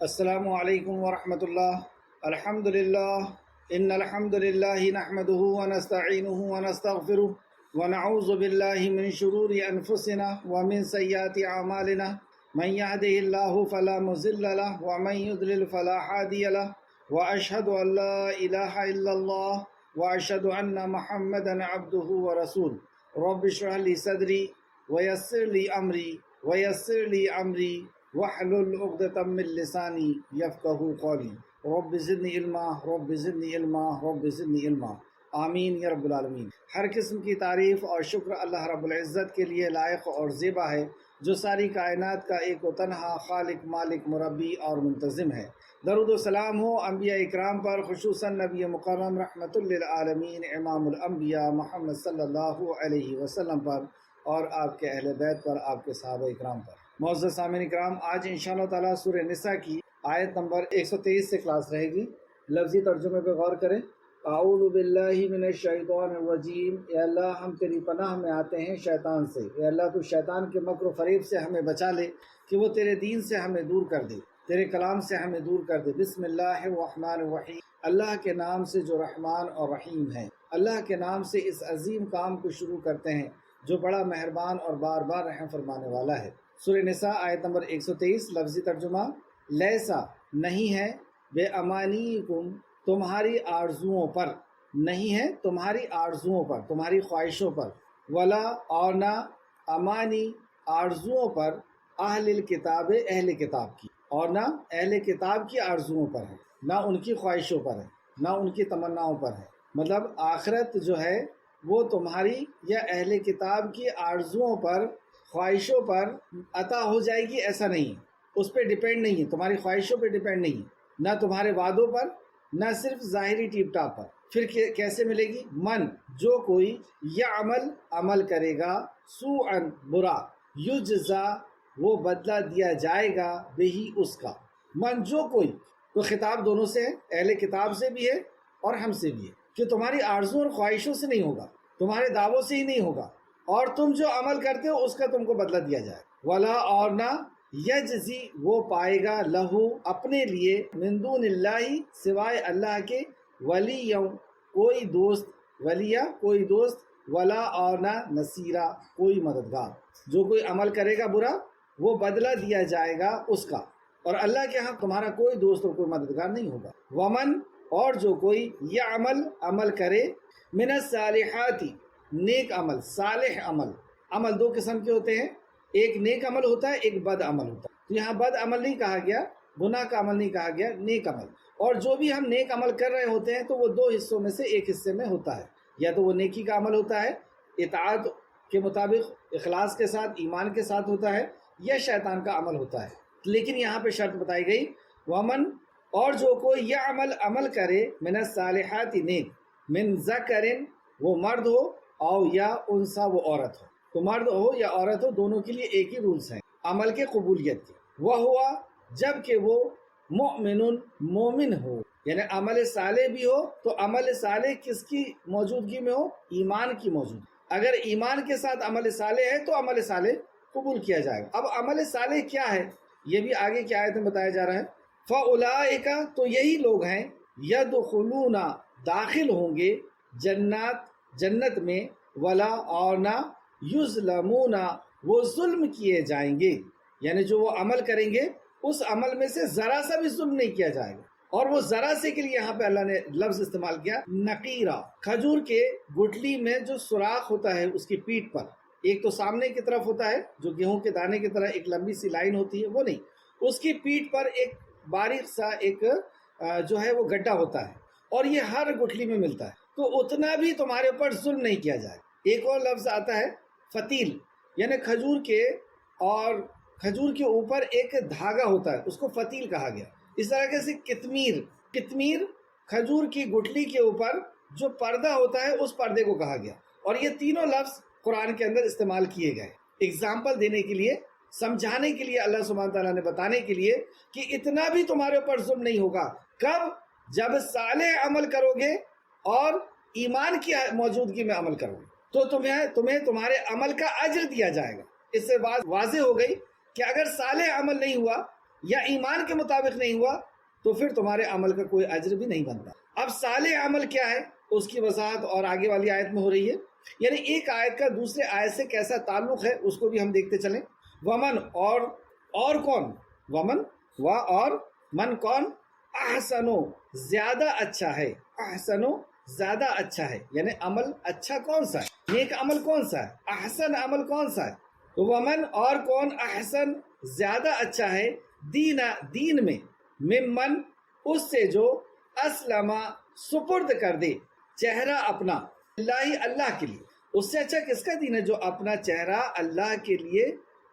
السلام علیکم ورحمۃ اللہ۔ الحمد للہ ان الحمد للہ نحمده ونستعینه ونستغفره ونعوذ باللہ من شرور انفسنا ومن سیئات اعمالنا من يهده الله فلا مضل له ومن يضلل فلا هادي له واشهد ان لا اله الا الله واشهد ان محمدا عبده ورسوله رب اشرح لي صدري ويسر لي امری واحلل عقدۃ من لسانی یفقهوا قولی رب زدنی علما رب زدنی علما رب زدنی علما آمین یا رب العالمین۔ ہر قسم کی تعریف اور شکر اللہ رب العزت کے لیے لائق اور زیبا ہے، جو ساری کائنات کا ایک و تنہا خالق، مالک، مربی اور منتظم ہے۔ درود و سلام ہو انبیاء اکرام پر، خصوصاً نبی مکرم رحمت للعالمین امام الانبیاء محمد صلی اللہ علیہ وسلم پر، اور آپ کے اہل بیت پر، آپ کے صحابہ اکرام پر۔ معزز سامعین اکرام، آج انشاءاللہ تعالیٰ سورہ نساء کی آیت نمبر 123 سے کلاس رہے گی۔ لفظی ترجمے پہ غور کریں۔ اعوذ باللہ من الشیطان الرجیم، اے اللہ ہم تیری پناہ میں آتے ہیں شیطان سے۔ اے اللہ تو شیطان کے مکر و فریب سے ہمیں بچا لے کہ وہ تیرے دین سے ہمیں دور کر دے، تیرے کلام سے ہمیں دور کر دے۔ بسم اللہ الرحمن الرحیم، اللہ کے نام سے جو رحمان اور رحیم ہے۔ اللہ کے نام سے اس عظیم کام کو شروع کرتے ہیں جو بڑا مہربان اور بار بار رحم فرمانے والا ہے۔ سورہ نساء آیت نمبر 123، لفظی ترجمہ لیسا نہیں ہے، بے امانیکم تمہاری آرزوؤں پر، نہیں ہے تمہاری آرزوؤں پر، تمہاری خواہشوں پر، ولا اور نہ امانی آرزوؤں پر، اہل الکتاب اہل کتاب کی، اور نہ اہل کتاب کی آرزوؤں پر ہے، نہ ان کی خواہشوں پر ہے، نہ ان کی تمناؤں پر ہے۔ مطلب آخرت جو ہے وہ تمہاری یا اہل کتاب کی آرزوؤں پر، خواہشوں پر عطا ہو جائے گی، ایسا نہیں ہے، اس پہ ڈیپینڈ نہیں ہے، تمہاری خواہشوں پہ ڈیپینڈ نہیں ہے، نہ تمہارے وعدوں پر، نہ صرف ظاہری ٹیپ ٹاپ پر۔ پھر کیسے ملے گی؟ من جو کوئی یعمل عمل کرے گا، سوءً برا، یجزا وہ بدلہ دیا جائے گا، بہی اس کا، من جو کوئی، تو خطاب دونوں سے ہے، اہل کتاب سے بھی ہے اور ہم سے بھی ہے، کہ تمہاری آرزو اور خواہشوں سے نہیں ہوگا، تمہارے دعووں سے ہی نہیں ہوگا، اور تم جو عمل کرتے ہو اس کا تم کو بدلہ دیا جائے۔ ولا اور نہ یجزی وہ پائے گا، لہو اپنے لیے، من دون اللہ سوائے اللہ کے، ولی کوئی دوست، ولیہ کوئی دوست، ولا اور نہ نصیرہ کوئی مددگار۔ جو کوئی عمل کرے گا برا وہ بدلہ دیا جائے گا اس کا، اور اللہ کے ہاں تمہارا کوئی دوست اور کوئی مددگار نہیں ہوگا۔ ومن اور جو کوئی یہ عمل کرے، من الصالحات نیک عمل، صالح عمل، عمل دو قسم کے ہوتے ہیں، ایک نیک عمل ہوتا ہے، ایک بد عمل ہوتا ہے۔ تو یہاں بد عمل نہیں کہا گیا، گناہ کا عمل نہیں کہا گیا، نیک عمل۔ اور جو بھی ہم نیک عمل کر رہے ہوتے ہیں تو وہ دو حصوں میں سے ایک حصے میں ہوتا ہے، یا تو وہ نیکی کا عمل ہوتا ہے، اطاعت کے مطابق اخلاص کے ساتھ، ایمان کے ساتھ ہوتا ہے، یا شیطان کا عمل ہوتا ہے۔ لیکن یہاں پہ شرط بتائی گئی، ومن اور جو کوئی یہ عمل کرے، من الصالحات نیک، من ذکر وہ مرد ہو، او یا انسا وہ عورت ہو، تو مرد ہو یا عورت ہو دونوں کے لیے ایک ہی رولز ہیں عمل کے قبولیت کے۔ وہ ہوا جب کہ وہ مؤمن مومن ہو، یعنی عمل صالح بھی ہو، تو عمل صالح کس کی موجودگی میں ہو؟ ایمان کی موجودگی۔ اگر ایمان کے ساتھ عمل صالح ہے تو عمل صالح قبول کیا جائے گا۔ اب عمل صالح کیا ہے یہ بھی آگے کی آیت میں بتایا جا رہا ہے۔ فَأُولَٰئِكَ تو یہی لوگ ہیں، يَدْخُلُونَ داخل ہوں گے، جنت میں، ولا اور نہ یظلمون وہ ظلم کیے جائیں گے، یعنی جو وہ عمل کریں گے اس عمل میں سے ذرا سا بھی ظلم نہیں کیا جائے گا۔ اور وہ ذرا سے کے لیے یہاں پہ اللہ نے لفظ استعمال کیا نقیرہ۔ کھجور کے گٹھلی میں جو سوراخ ہوتا ہے اس کی پیٹھ پر، ایک تو سامنے کی طرف ہوتا ہے جو گیہوں کے دانے کی طرح ایک لمبی سی لائن ہوتی ہے، وہ نہیں، اس کی پیٹھ پر ایک باریک سا ایک جو ہے وہ گڈھا ہوتا ہے، اور یہ ہر گٹھلی میں ملتا ہے، تو اتنا بھی تمہارے اوپر ظلم نہیں کیا جائے۔ ایک اور لفظ آتا ہے فتیل، یعنی کھجور کے اوپر ایک دھاگا ہوتا ہے، اس کو فتیل کہا گیا۔ اس طرح سے کتمیر کھجور کی گٹھلی کے اوپر جو پردہ ہوتا ہے اس پردے کو کہا گیا۔ اور یہ تینوں لفظ قرآن کے اندر استعمال کیے گئے اگزامپل دینے کے لیے، سمجھانے کے لیے، اللہ سبحانہ تعالیٰ نے بتانے کے لیے کہ اتنا بھی تمہارے اوپر ظلم نہیں ہوگا۔ کب؟ جب صالح عمل کرو گے اور ایمان کی موجودگی میں عمل کرو گے تو تمہیں تمہارے عمل کا اجر دیا جائے گا۔ اس سے واضح ہو گئی کہ اگر صالح عمل نہیں ہوا یا ایمان کے مطابق نہیں ہوا تو پھر تمہارے عمل کا کوئی اجر بھی نہیں بنتا۔ اب صالح عمل کیا ہے اس کی وضاحت اور آگے والی آیت میں ہو رہی ہے، یعنی ایک آیت کا دوسرے آیت سے کیسا تعلق ہے اس کو بھی ہم دیکھتے چلیں۔ ومن اور کون، ومن و اور من کون، احسنو زیادہ اچھا ہے، احسنو زیادہ اچھا ہے، یعنی عمل اچھا کون سا ہے، نیک عمل کون سا ہے، احسن عمل کون سا ہے۔ تو ومن اور کون، احسن زیادہ اچھا ہے، دین میں، ممن اس سے جو اسلم سپرد کر دے چہرہ اپنا اللہ کے لیے، اس سے اچھا کس کا دین ہے جو اپنا چہرہ اللہ کے لیے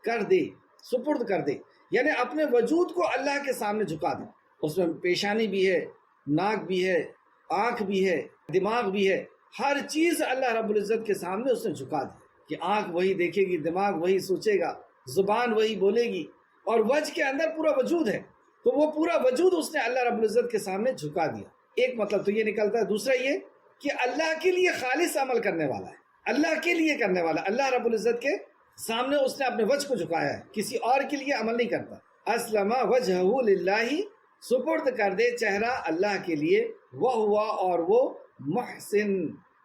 کر دے، سپرد کر دے، یعنی اپنے وجود کو اللہ کے سامنے جھکا دے۔ اس میں پیشانی بھی ہے، ناک بھی ہے، آنکھ بھی ہے، دماغ بھی ہے، ہر چیز اللہ رب العزت کے سامنے اس نے جھکا دی کہ آنکھ وہی دیکھے گی، دماغ وہی سوچے گا، زبان وہی بولے گی، اور وجہ کے اندر پورا وجود ہے، تو وہ پورا وجود اس نے اللہ رب العزت کے سامنے جھکا دیا۔ ایک مطلب تو یہ نکلتا ہے، دوسرا یہ کہ اللہ کے لیے خالص عمل کرنے والا ہے، اللہ کے لیے کرنے والا، اللہ رب العزت کے سامنے اس نے اپنے وجہ کو جھکایا ہے، کسی اور کے لیے عمل نہیں کرتا۔ اسلم وجہہ للہ، سپرد کر دے چہرہ اللہ کے لیے، وہ ہوا اور وہ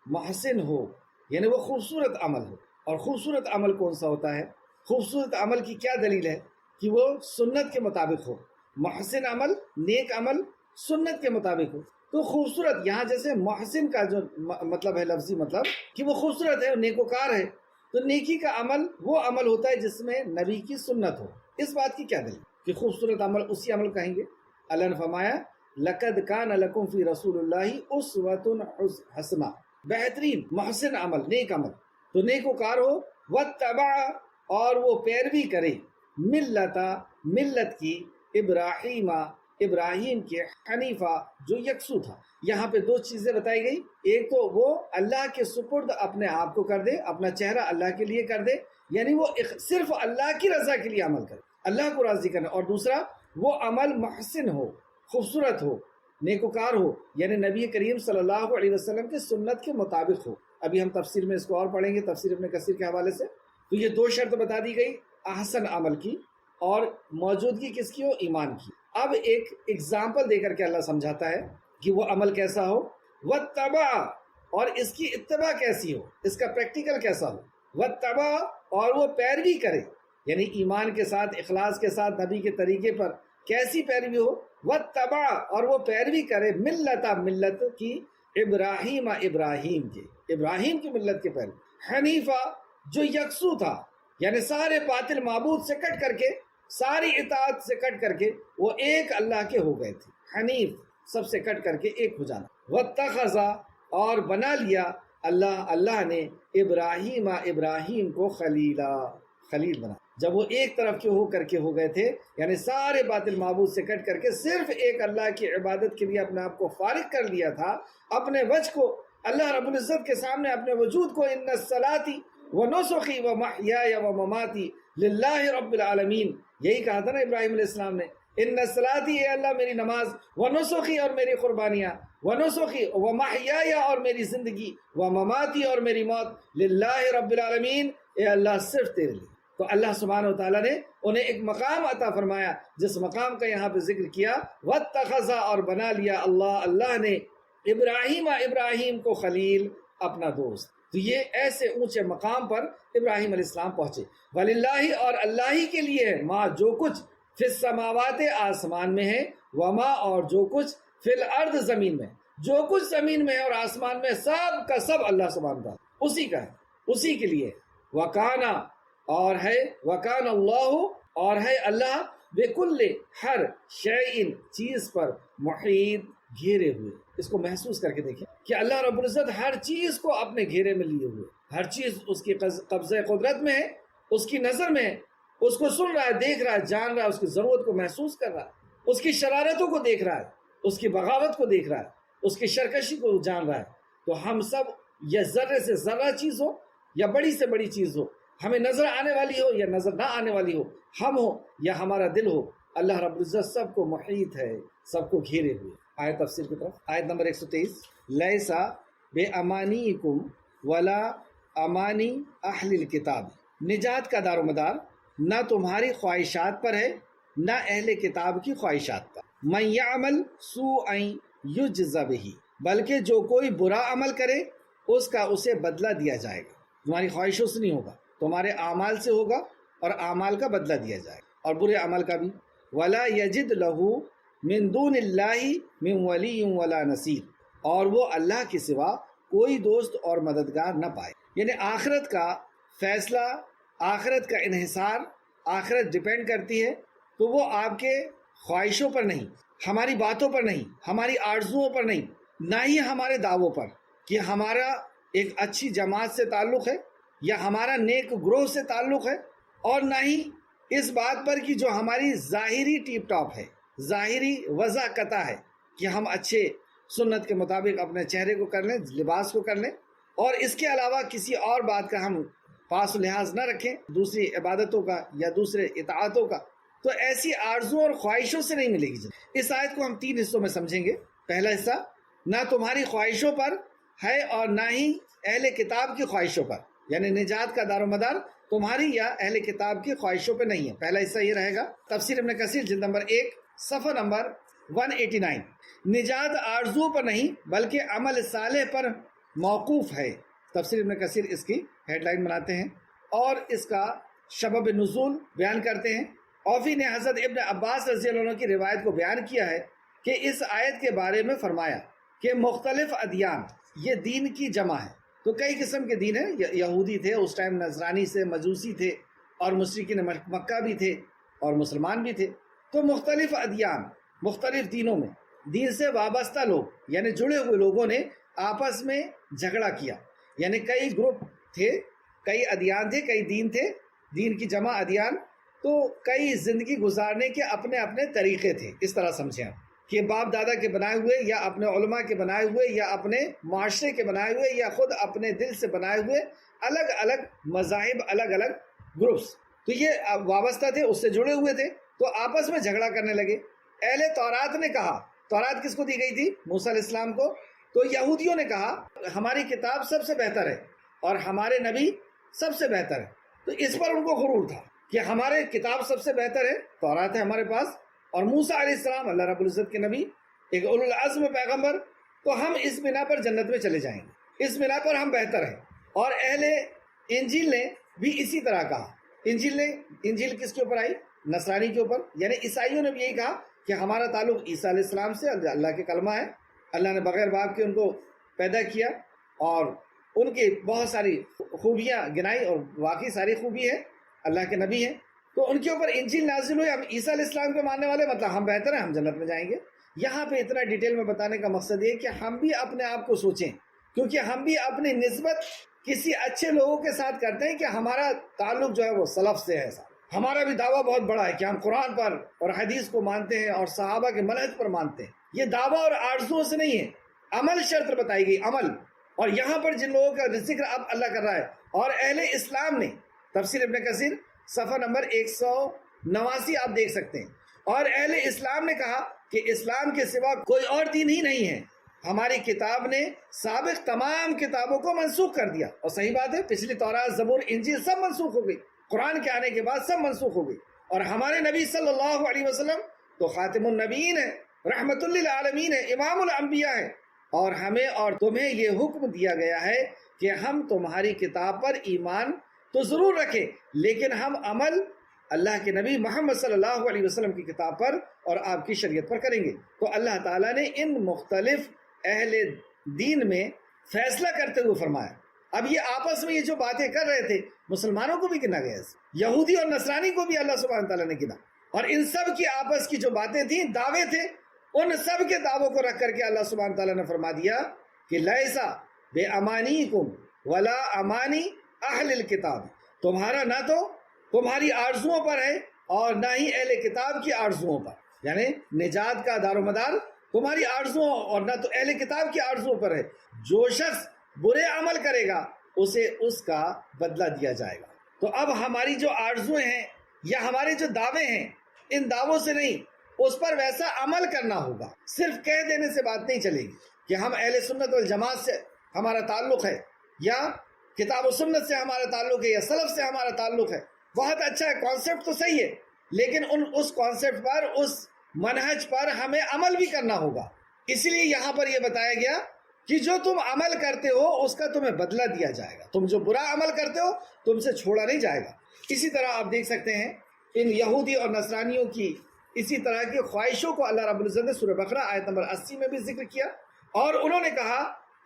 محسن ہو، یعنی وہ خوبصورت عمل ہو۔ اور خوبصورت عمل کون سا ہوتا ہے؟ خوبصورت عمل کی کیا دلیل ہے کہ وہ سنت کے مطابق ہو، محسن عمل، نیک عمل سنت کے مطابق ہو۔ تو خوبصورت یہاں جیسے محسن کا جو مطلب ہے، لفظی مطلب کہ وہ خوبصورت ہے، نیکوکار ہے، تو نیکی کا عمل وہ عمل ہوتا ہے جس میں نبی کی سنت ہو۔ اس بات کی کیا دلیل کہ خوبصورت عمل اسی عمل کہیں گے؟ اللہ نے فرمایا لقد کان لکم فی رسول اللہ اسوۃ حسنہ، بہترین محسن عمل، نیک عمل، تو نیکوکار ہو، واتبع اور وہ پیروی کرے، ملت کی، ابراہیم کے، حنیفہ جو یکسو تھا۔ یہاں پہ دو چیزیں بتائی گئی، ایک تو وہ اللہ کے سپرد اپنے آپ کو کر دے، اپنا چہرہ اللہ کے لیے کر دے، یعنی وہ صرف اللہ کی رضا کے لیے عمل کرے، اللہ کو راضی کرنا، اور دوسرا وہ عمل محسن ہو، خوبصورت ہو، نیکوکار ہو، یعنی نبی کریم صلی اللہ علیہ وسلم کے سنت کے مطابق ہو۔ ابھی ہم تفسیر میں اس کو اور پڑھیں گے، تفسیر ابن کثیر کے حوالے سے۔ تو یہ دو شرط بتا دی گئی احسن عمل کی، اور موجودگی کس کی ہو؟ ایمان کی۔ اب ایک اگزامپل دے کر کے اللہ سمجھاتا ہے کہ وہ عمل کیسا ہو، واتبع، اور اس کی اتباع کیسی ہو، اس کا پریکٹیکل کیسا ہو، واتبع اور وہ پیروی کرے، یعنی ایمان کے ساتھ، اخلاص کے ساتھ، نبی کے طریقے پر کیسی پیروی ہو، واتبع اور وہ پیروی کرے، ملت کی، ابراہیم کی ملت کے پیروی، حنیفہ جو یکسو تھا، یعنی سارے باطل معبود سے کٹ کر کے، ساری اطاعت سے کٹ کر کے وہ ایک اللہ کے ہو گئے تھے، حنیف سب سے کٹ کر کے ایک ہو جانا۔ واتخذ اور بنا لیا اللہ نے ابراہیم کو خلیل بنا، جب وہ ایک طرف کے ہو کر کے ہو گئے تھے، یعنی سارے باطل معبود سے کٹ کر کے صرف ایک اللہ کی عبادت کے لیے اپنے آپ کو فارغ کر لیا تھا، اپنے وجہ کو اللہ رب العزت کے سامنے، اپنے وجود کو، ان الصلاۃ ونسخی ومحیای ومماتی للہ رب العالمین، یہی کہا تھا نا ابراہیم علیہ السلام نے، ان الصلاۃ، اے اللہ میری نماز، ونسخی اور میری قربانیاں، ونسخی ومحیای اور میری زندگی، ومماتی اور میری موت، للہ رب العالمین، اے اللہ صرف تیرے لیے۔ تو اللہ سبحانہ وتعالیٰ نے انہیں ایک مقام عطا فرمایا، جس مقام کا یہاں پہ ذکر کیا، واتخذ اور بنا لیا اللہ نے ابراہیم کو خلیل، اپنا دوست۔ تو یہ ایسے اونچے مقام پر ابراہیم علیہ السلام پہنچے۔ وَلِلَّهِ اور اللہ ہی کے لیے ہے، ما جو کچھ فی السماوات آسمان میں ہے، وما اور جو کچھ فی الارض زمین میں، جو کچھ زمین میں ہے اور آسمان میں، سب کا سب اللہ سبحانہ وتعالیٰ اسی کا ہے، اسی کے لیے۔ وَكَانَ اور ہے، وَكَانَ اللَّهُ اور ہے اللہ، بِكُلِّ ہر شَيْءٍ چیز پر، محیط گھیرے ہوئے۔ اس کو محسوس کر کے دیکھیں کہ اللہ رب العزت ہر چیز کو اپنے گھیرے میں لیے ہوئے، ہر چیز اس کی قبضہ قدرت میں ہے، اس کی نظر میں ہے، اس کو سن رہا ہے، دیکھ رہا ہے، جان رہا ہے، اس کی ضرورت کو محسوس کر رہا ہے، اس کی شرارتوں کو دیکھ رہا ہے، اس کی بغاوت کو دیکھ رہا ہے، اس کی سرکشی کو جان رہا ہے۔ تو ہم سب، یہ ذرے سے ذرہ چیز ہو یا بڑی سے بڑی چیز ہو، ہمیں نظر آنے والی ہو یا نظر نہ آنے والی ہو، ہم ہو یا ہمارا دل ہو، اللہ رب العزت سب کو محیط ہے، سب کو گھیرے ہوئے۔ آیت تفسیر کی طرف، آیت نمبر 123، لیسا بے امانیکم ولا امانی اہل الکتاب، نجات کا دار و مدار نہ تمہاری خواہشات پر ہے نہ اہل کتاب کی خواہشات پر۔ من یعمل سوءا یجز بہ، بلکہ جو کوئی برا عمل کرے اس کا اسے بدلہ دیا جائے گا۔ تمہاری خواہشوں سے نہیں ہوگا، تمہارے اعمال سے ہوگا، اور اعمال کا بدلہ دیا جائے گا، اور برے عمل کا بھی۔ ولا یجد لہ من دون اللہ من ولی ولا نصیر، اور وہ اللہ کے سوا کوئی دوست اور مددگار نہ پائے۔ یعنی آخرت کا فیصلہ، آخرت کا انحصار، آخرت ڈیپینڈ کرتی ہے تو وہ آپ کے خواہشوں پر نہیں، ہماری باتوں پر نہیں، ہماری آرزوؤں پر نہیں، نہ ہی ہمارے دعووں پر کہ ہمارا ایک اچھی جماعت سے تعلق ہے یا ہمارا نیک گروہ سے تعلق ہے، اور نہ ہی اس بات پر کہ جو ہماری ظاہری ٹیپ ٹاپ ہے، ظاہری وضع قطع ہے کہ ہم اچھے سنت کے مطابق اپنے چہرے کو کر لیں، لباس کو کر لیں، اور اس کے علاوہ کسی اور بات کا ہم پاس و لحاظ نہ رکھیں، دوسری عبادتوں کا یا دوسرے اطاعتوں کا، تو ایسی آرزو اور خواہشوں سے نہیں ملے گی۔ اس آیت کو ہم 3 حصوں میں سمجھیں گے۔ پہلا حصہ، نہ تمہاری خواہشوں پر ہے اور نہ ہی اہل کتاب کی خواہشوں پر، یعنی نجات کا دار و مدار تمہاری یا اہل کتاب کی خواہشوں پہ نہیں ہے۔ پہلا حصہ یہ رہے گا۔ تفسیر ابن کثیر جلد نمبر 1 صفحہ نمبر 189۔ نجات آرزو پر نہیں بلکہ عمل صالح پر موقوف ہے۔ تفسیر ابن کثیر اس کی ہیڈ لائن بناتے ہیں اور اس کا سبب نزول بیان کرتے ہیں۔ اوفی نے حضرت ابن عباس رضی اللہ عنہ کی روایت کو بیان کیا ہے کہ اس آیت کے بارے میں فرمایا کہ مختلف ادیان یہ دین کی جمع ہے۔ تو کئی قسم کے دین ہیں، یہودی تھے اس ٹائم، نصرانی سے، مجوسی تھے، اور مشرکین مکہ بھی تھے اور مسلمان بھی تھے۔ تو مختلف ادیان، مختلف دینوں میں دین سے وابستہ لوگ یعنی جڑے ہوئے لوگوں نے آپس میں جھگڑا کیا، یعنی کئی گروپ تھے، کئی ادیان تھے، کئی دین تھے، دین کی جمع ادیان، تو کئی زندگی گزارنے کے اپنے اپنے طریقے تھے۔ اس طرح سمجھیں آپ کہ باپ دادا کے بنائے ہوئے یا اپنے علماء کے بنائے ہوئے یا اپنے معاشرے کے بنائے ہوئے یا خود اپنے دل سے بنائے ہوئے الگ الگ مذاہب، الگ الگ گروپس، تو یہ وابستہ تھے، اس سے جڑے ہوئے تھے، تو آپس میں جھگڑا کرنے لگے۔ اہل تورات نے کہا، تورات کس کو دی گئی تھی؟ موسیٰ علیہ السلام کو۔ تو یہودیوں نے کہا ہماری کتاب سب سے بہتر ہے اور ہمارے نبی سب سے بہتر ہے۔ تو اس پر ان کو غرور تھا کہ ہمارے کتاب سب سے بہتر ہے، تورات ہے ہمارے پاس، اور موسیٰ علیہ السلام اللہ رب العزت کے نبی، ایک اولو العزم پیغمبر، تو ہم اس بنا پر جنت میں چلے جائیں گے، اس بنا پر ہم بہتر ہیں۔ اور اہل انجیل نے بھی اسی طرح کہا۔ انجیل کس کے اوپر آئی؟ نصرانی کے اوپر، یعنی عیسائیوں نے بھی یہی کہا کہ ہمارا تعلق عیسیٰ علیہ السلام سے، اللہ کے کلمہ ہے، اللہ نے بغیر باپ کے ان کو پیدا کیا اور ان کی بہت ساری خوبیاں گنائی، اور واقعی ساری خوبی ہے، اللہ کے نبی ہیں، تو ان کے اوپر انجیل نازل ہوئی۔ ہم عیسیٰ علیہ السلام کے ماننے والے، مطلب ہم بہتر ہیں، ہم جنت میں جائیں گے۔ یہاں پہ اتنا ڈیٹیل میں بتانے کا مقصد یہ کہ ہم بھی اپنے آپ کو سوچیں، کیونکہ ہم بھی اپنی نسبت کسی اچھے لوگوں کے ساتھ کرتے ہیں کہ ہمارا تعلق جو ہے وہ سلف سے ہے۔ ہمارا بھی دعویٰ بہت بڑا ہے کہ ہم قرآن پر اور حدیث کو مانتے ہیں اور صحابہ کے منہج پر مانتے ہیں۔ یہ دعویٰ اور آرزوؤں سے نہیں ہے، عمل شرط بتائی گئی، عمل۔ اور یہاں پر جن لوگوں کا ذکر اب اللہ کر رہا ہے، اور اہل اسلام نے، تفسیر ابن کثیر صفحہ نمبر 189 آپ دیکھ سکتے ہیں، اور اہل اسلام نے کہا کہ اسلام کے سوا کوئی اور دین ہی نہیں ہے۔ ہماری کتاب نے سابق تمام کتابوں کو منسوخ کر دیا، اور صحیح بات ہے، پچھلی تورات، زبور، انجیل سب منسوخ ہو گئی، قرآن کے آنے کے بعد سب منسوخ ہو گئی۔ اور ہمارے نبی صلی اللہ علیہ وسلم تو خاتم النبیین ہے، رحمت للعالمین ہے، امام الانبیاء ہے، اور ہمیں اور تمہیں یہ حکم دیا گیا ہے کہ ہم تمہاری کتاب پر ایمان تو ضرور رکھیں، لیکن ہم عمل اللہ کے نبی محمد صلی اللہ علیہ وسلم کی کتاب پر اور آپ کی شریعت پر کریں گے۔ تو اللہ تعالیٰ نے ان مختلف اہل دین میں فیصلہ کرتے ہوئے فرمایا۔ اب یہ آپس میں یہ جو باتیں کر رہے تھے، مسلمانوں کو بھی گنا گیا، یہودی اور نصرانی کو بھی اللہ سبحانہ تعالیٰ نے گنا، اور ان سب کی آپس کی جو باتیں تھیں، دعوے تھے، ان سب کے دعووں کو رکھ کر کے اللہ سبحانہ تعالیٰ نے فرما دیا کہ لیسا بے امانیکم ولا امانی اہل الکتاب، تمہارا نہ تو تمہاری آرزوؤں پر ہے اور نہ ہی اہل کتاب کی آرزوؤں پر، یعنی نجات کا دار و مدار تمہاری آرزوؤں اور نہ تو اہل کتاب کی آرزوؤں پر ہے۔ جو شخص برے عمل کرے گا اسے اس کا بدلہ دیا جائے گا۔ تو اب ہماری جو آرزویں ہیں یا ہمارے جو دعوے ہیں، ان دعووں سے نہیں، اس پر ویسا عمل کرنا ہوگا۔ صرف کہہ دینے سے بات نہیں چلے گی کہ ہم اہل سنت والجماعت سے ہمارا تعلق ہے، یا کتاب و سنت سے ہمارا تعلق ہے، یا سلف سے ہمارا تعلق ہے۔ بہت اچھا ہے، کانسیپٹ تو صحیح ہے، لیکن اس کانسیپٹ پر، اس منہج پر ہمیں عمل بھی کرنا ہوگا. اس لیے یہاں پر یہ بتایا گیا کہ جو تم عمل کرتے ہو اس کا تمہیں بدلہ دیا جائے گا. تم جو برا عمل کرتے ہو تم سے چھوڑا نہیں جائے گا. اسی طرح آپ دیکھ سکتے ہیں ان یہودی اور نصرانیوں کی اسی طرح کی خواہشوں کو اللہ رب العزت نے سورہ بقرہ آیت نمبر 80 میں بھی ذکر کیا، اور انہوں نے کہا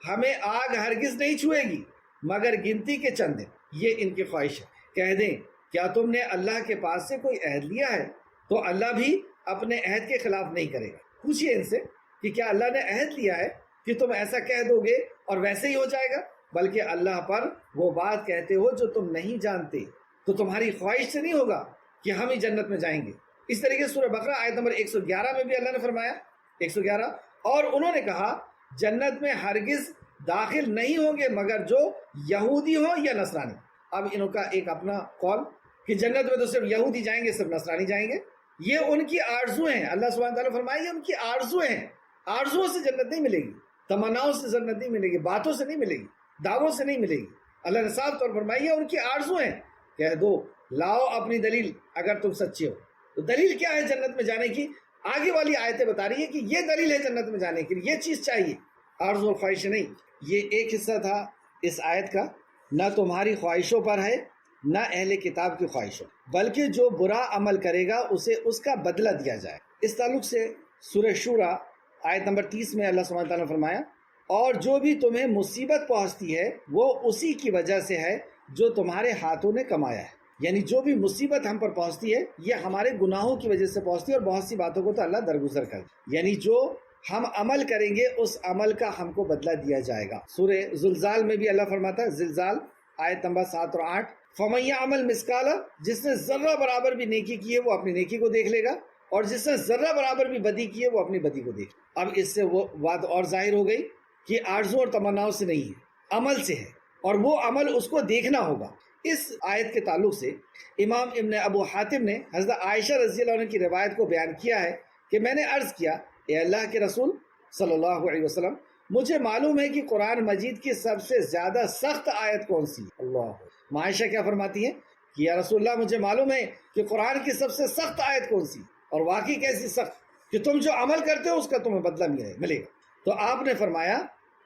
ہمیں آگ ہرگز نہیں چھوئے گی مگر گنتی کے چند دن. یہ ان کی خواہش ہے. کہہ دیں کیا تم نے اللہ کے پاس سے کوئی عہد لیا ہے؟ تو اللہ بھی اپنے عہد کے خلاف نہیں کرے گا. پوچھئے ان سے کہ کیا اللہ نے عہد لیا ہے کہ تم ایسا کہہ دو گے اور ویسے ہی ہو جائے گا؟ بلکہ اللہ پر وہ بات کہتے ہو جو تم نہیں جانتے. تو تمہاری خواہش سے نہیں ہوگا کہ ہم ہی جنت میں جائیں گے. اس طریقے سے سورہ بقرہ آیت نمبر 111 میں بھی اللہ نے فرمایا 111، اور انہوں نے کہا جنت میں ہرگز داخل نہیں ہوں گے مگر جو یہودی ہو یا نصرانی. اب انہوں کا ایک اپنا قول کہ جنت میں تو صرف یہودی جائیں گے، صرف نصرانی جائیں گے. یہ ان کی آرزو ہیں. اللہ سبحانہ تعالیٰ فرمائے یہ ان کی آرزو ہیں. آرزوؤں سے جنت نہیں ملے گی، تمناؤں سے جنت نہیں ملے گی، باتوں سے نہیں ملے گی، دعووں سے نہیں ملے گی. اللہ نے صاف طور پر فرمایا یہ ان کی آرزو ہیں. کہہ دو لاؤ اپنی دلیل اگر تم سچے ہو. تو دلیل کیا ہے جنت میں جانے کی؟ آگے والی آیتیں بتا رہی ہے کہ یہ دلیل ہے جنت میں جانے کے لیے، یہ چیز چاہیے، آرزو اور خواہش نہیں. یہ ایک حصہ تھا اس آیت کا. نہ تمہاری خواہشوں پر ہے نہ اہل کتاب کی خواہشوں، بلکہ جو برا عمل کرے گا اسے اس کا بدلہ دیا جائے. اس تعلق سے سورہ شورى آیت نمبر 30 میں اللہ سبحانہ تعالیٰ نے فرمایا اور جو بھی تمہیں مصیبت پہنچتی ہے وہ اسی کی وجہ سے ہے جو تمہارے ہاتھوں نے کمایا ہے. یعنی جو بھی مصیبت ہم پر پہنچتی ہے یہ ہمارے گناہوں کی وجہ سے پہنچتی ہے، اور بہت سی باتوں کو تو اللہ درگزر کر. یعنی جو ہم عمل کریں گے اس عمل کا ہم کو بدلہ دیا جائے گا. سورہ زلزال میں بھی اللہ فرماتا ہے، زلزال آیت نمبر 7 اور 8، فَمَن يَعْمَلْ مِثْقَالَ، جس نے ذرہ برابر بھی نیکی کی ہے وہ اپنی نیکی کو دیکھ لے گا، اور جس نے ذرہ برابر بھی بدی کی ہے وہ اپنی بدی کو دیکھ. اب اس سے وہ بات اور ظاہر ہو گئی کہ آرزو اور تمناؤں سے نہیں ہے، عمل سے ہے، اور وہ عمل اس کو دیکھنا ہوگا. اس آیت کے تعلق سے امام ابن ابو حاتم نے حضرت عائشہ رضی اللہ عنہ کی روایت کو بیان کیا ہے کہ میں نے عرض کیا اے اللہ کے رسول صلی اللہ علیہ وسلم، مجھے معلوم ہے کہ قرآن مجید کی سب سے زیادہ سخت آیت کون سی ہے؟ اللہ. عائشہ کیا فرماتی ہیں کہ یا رسول اللہ مجھے معلوم ہے کہ قرآن کی سب سے سخت آیت کون سی، اور واقعی کیسی سخت کہ تم جو عمل کرتے ہو اس کا تمہیں بدلہ ملے گا. تو آپ نے فرمایا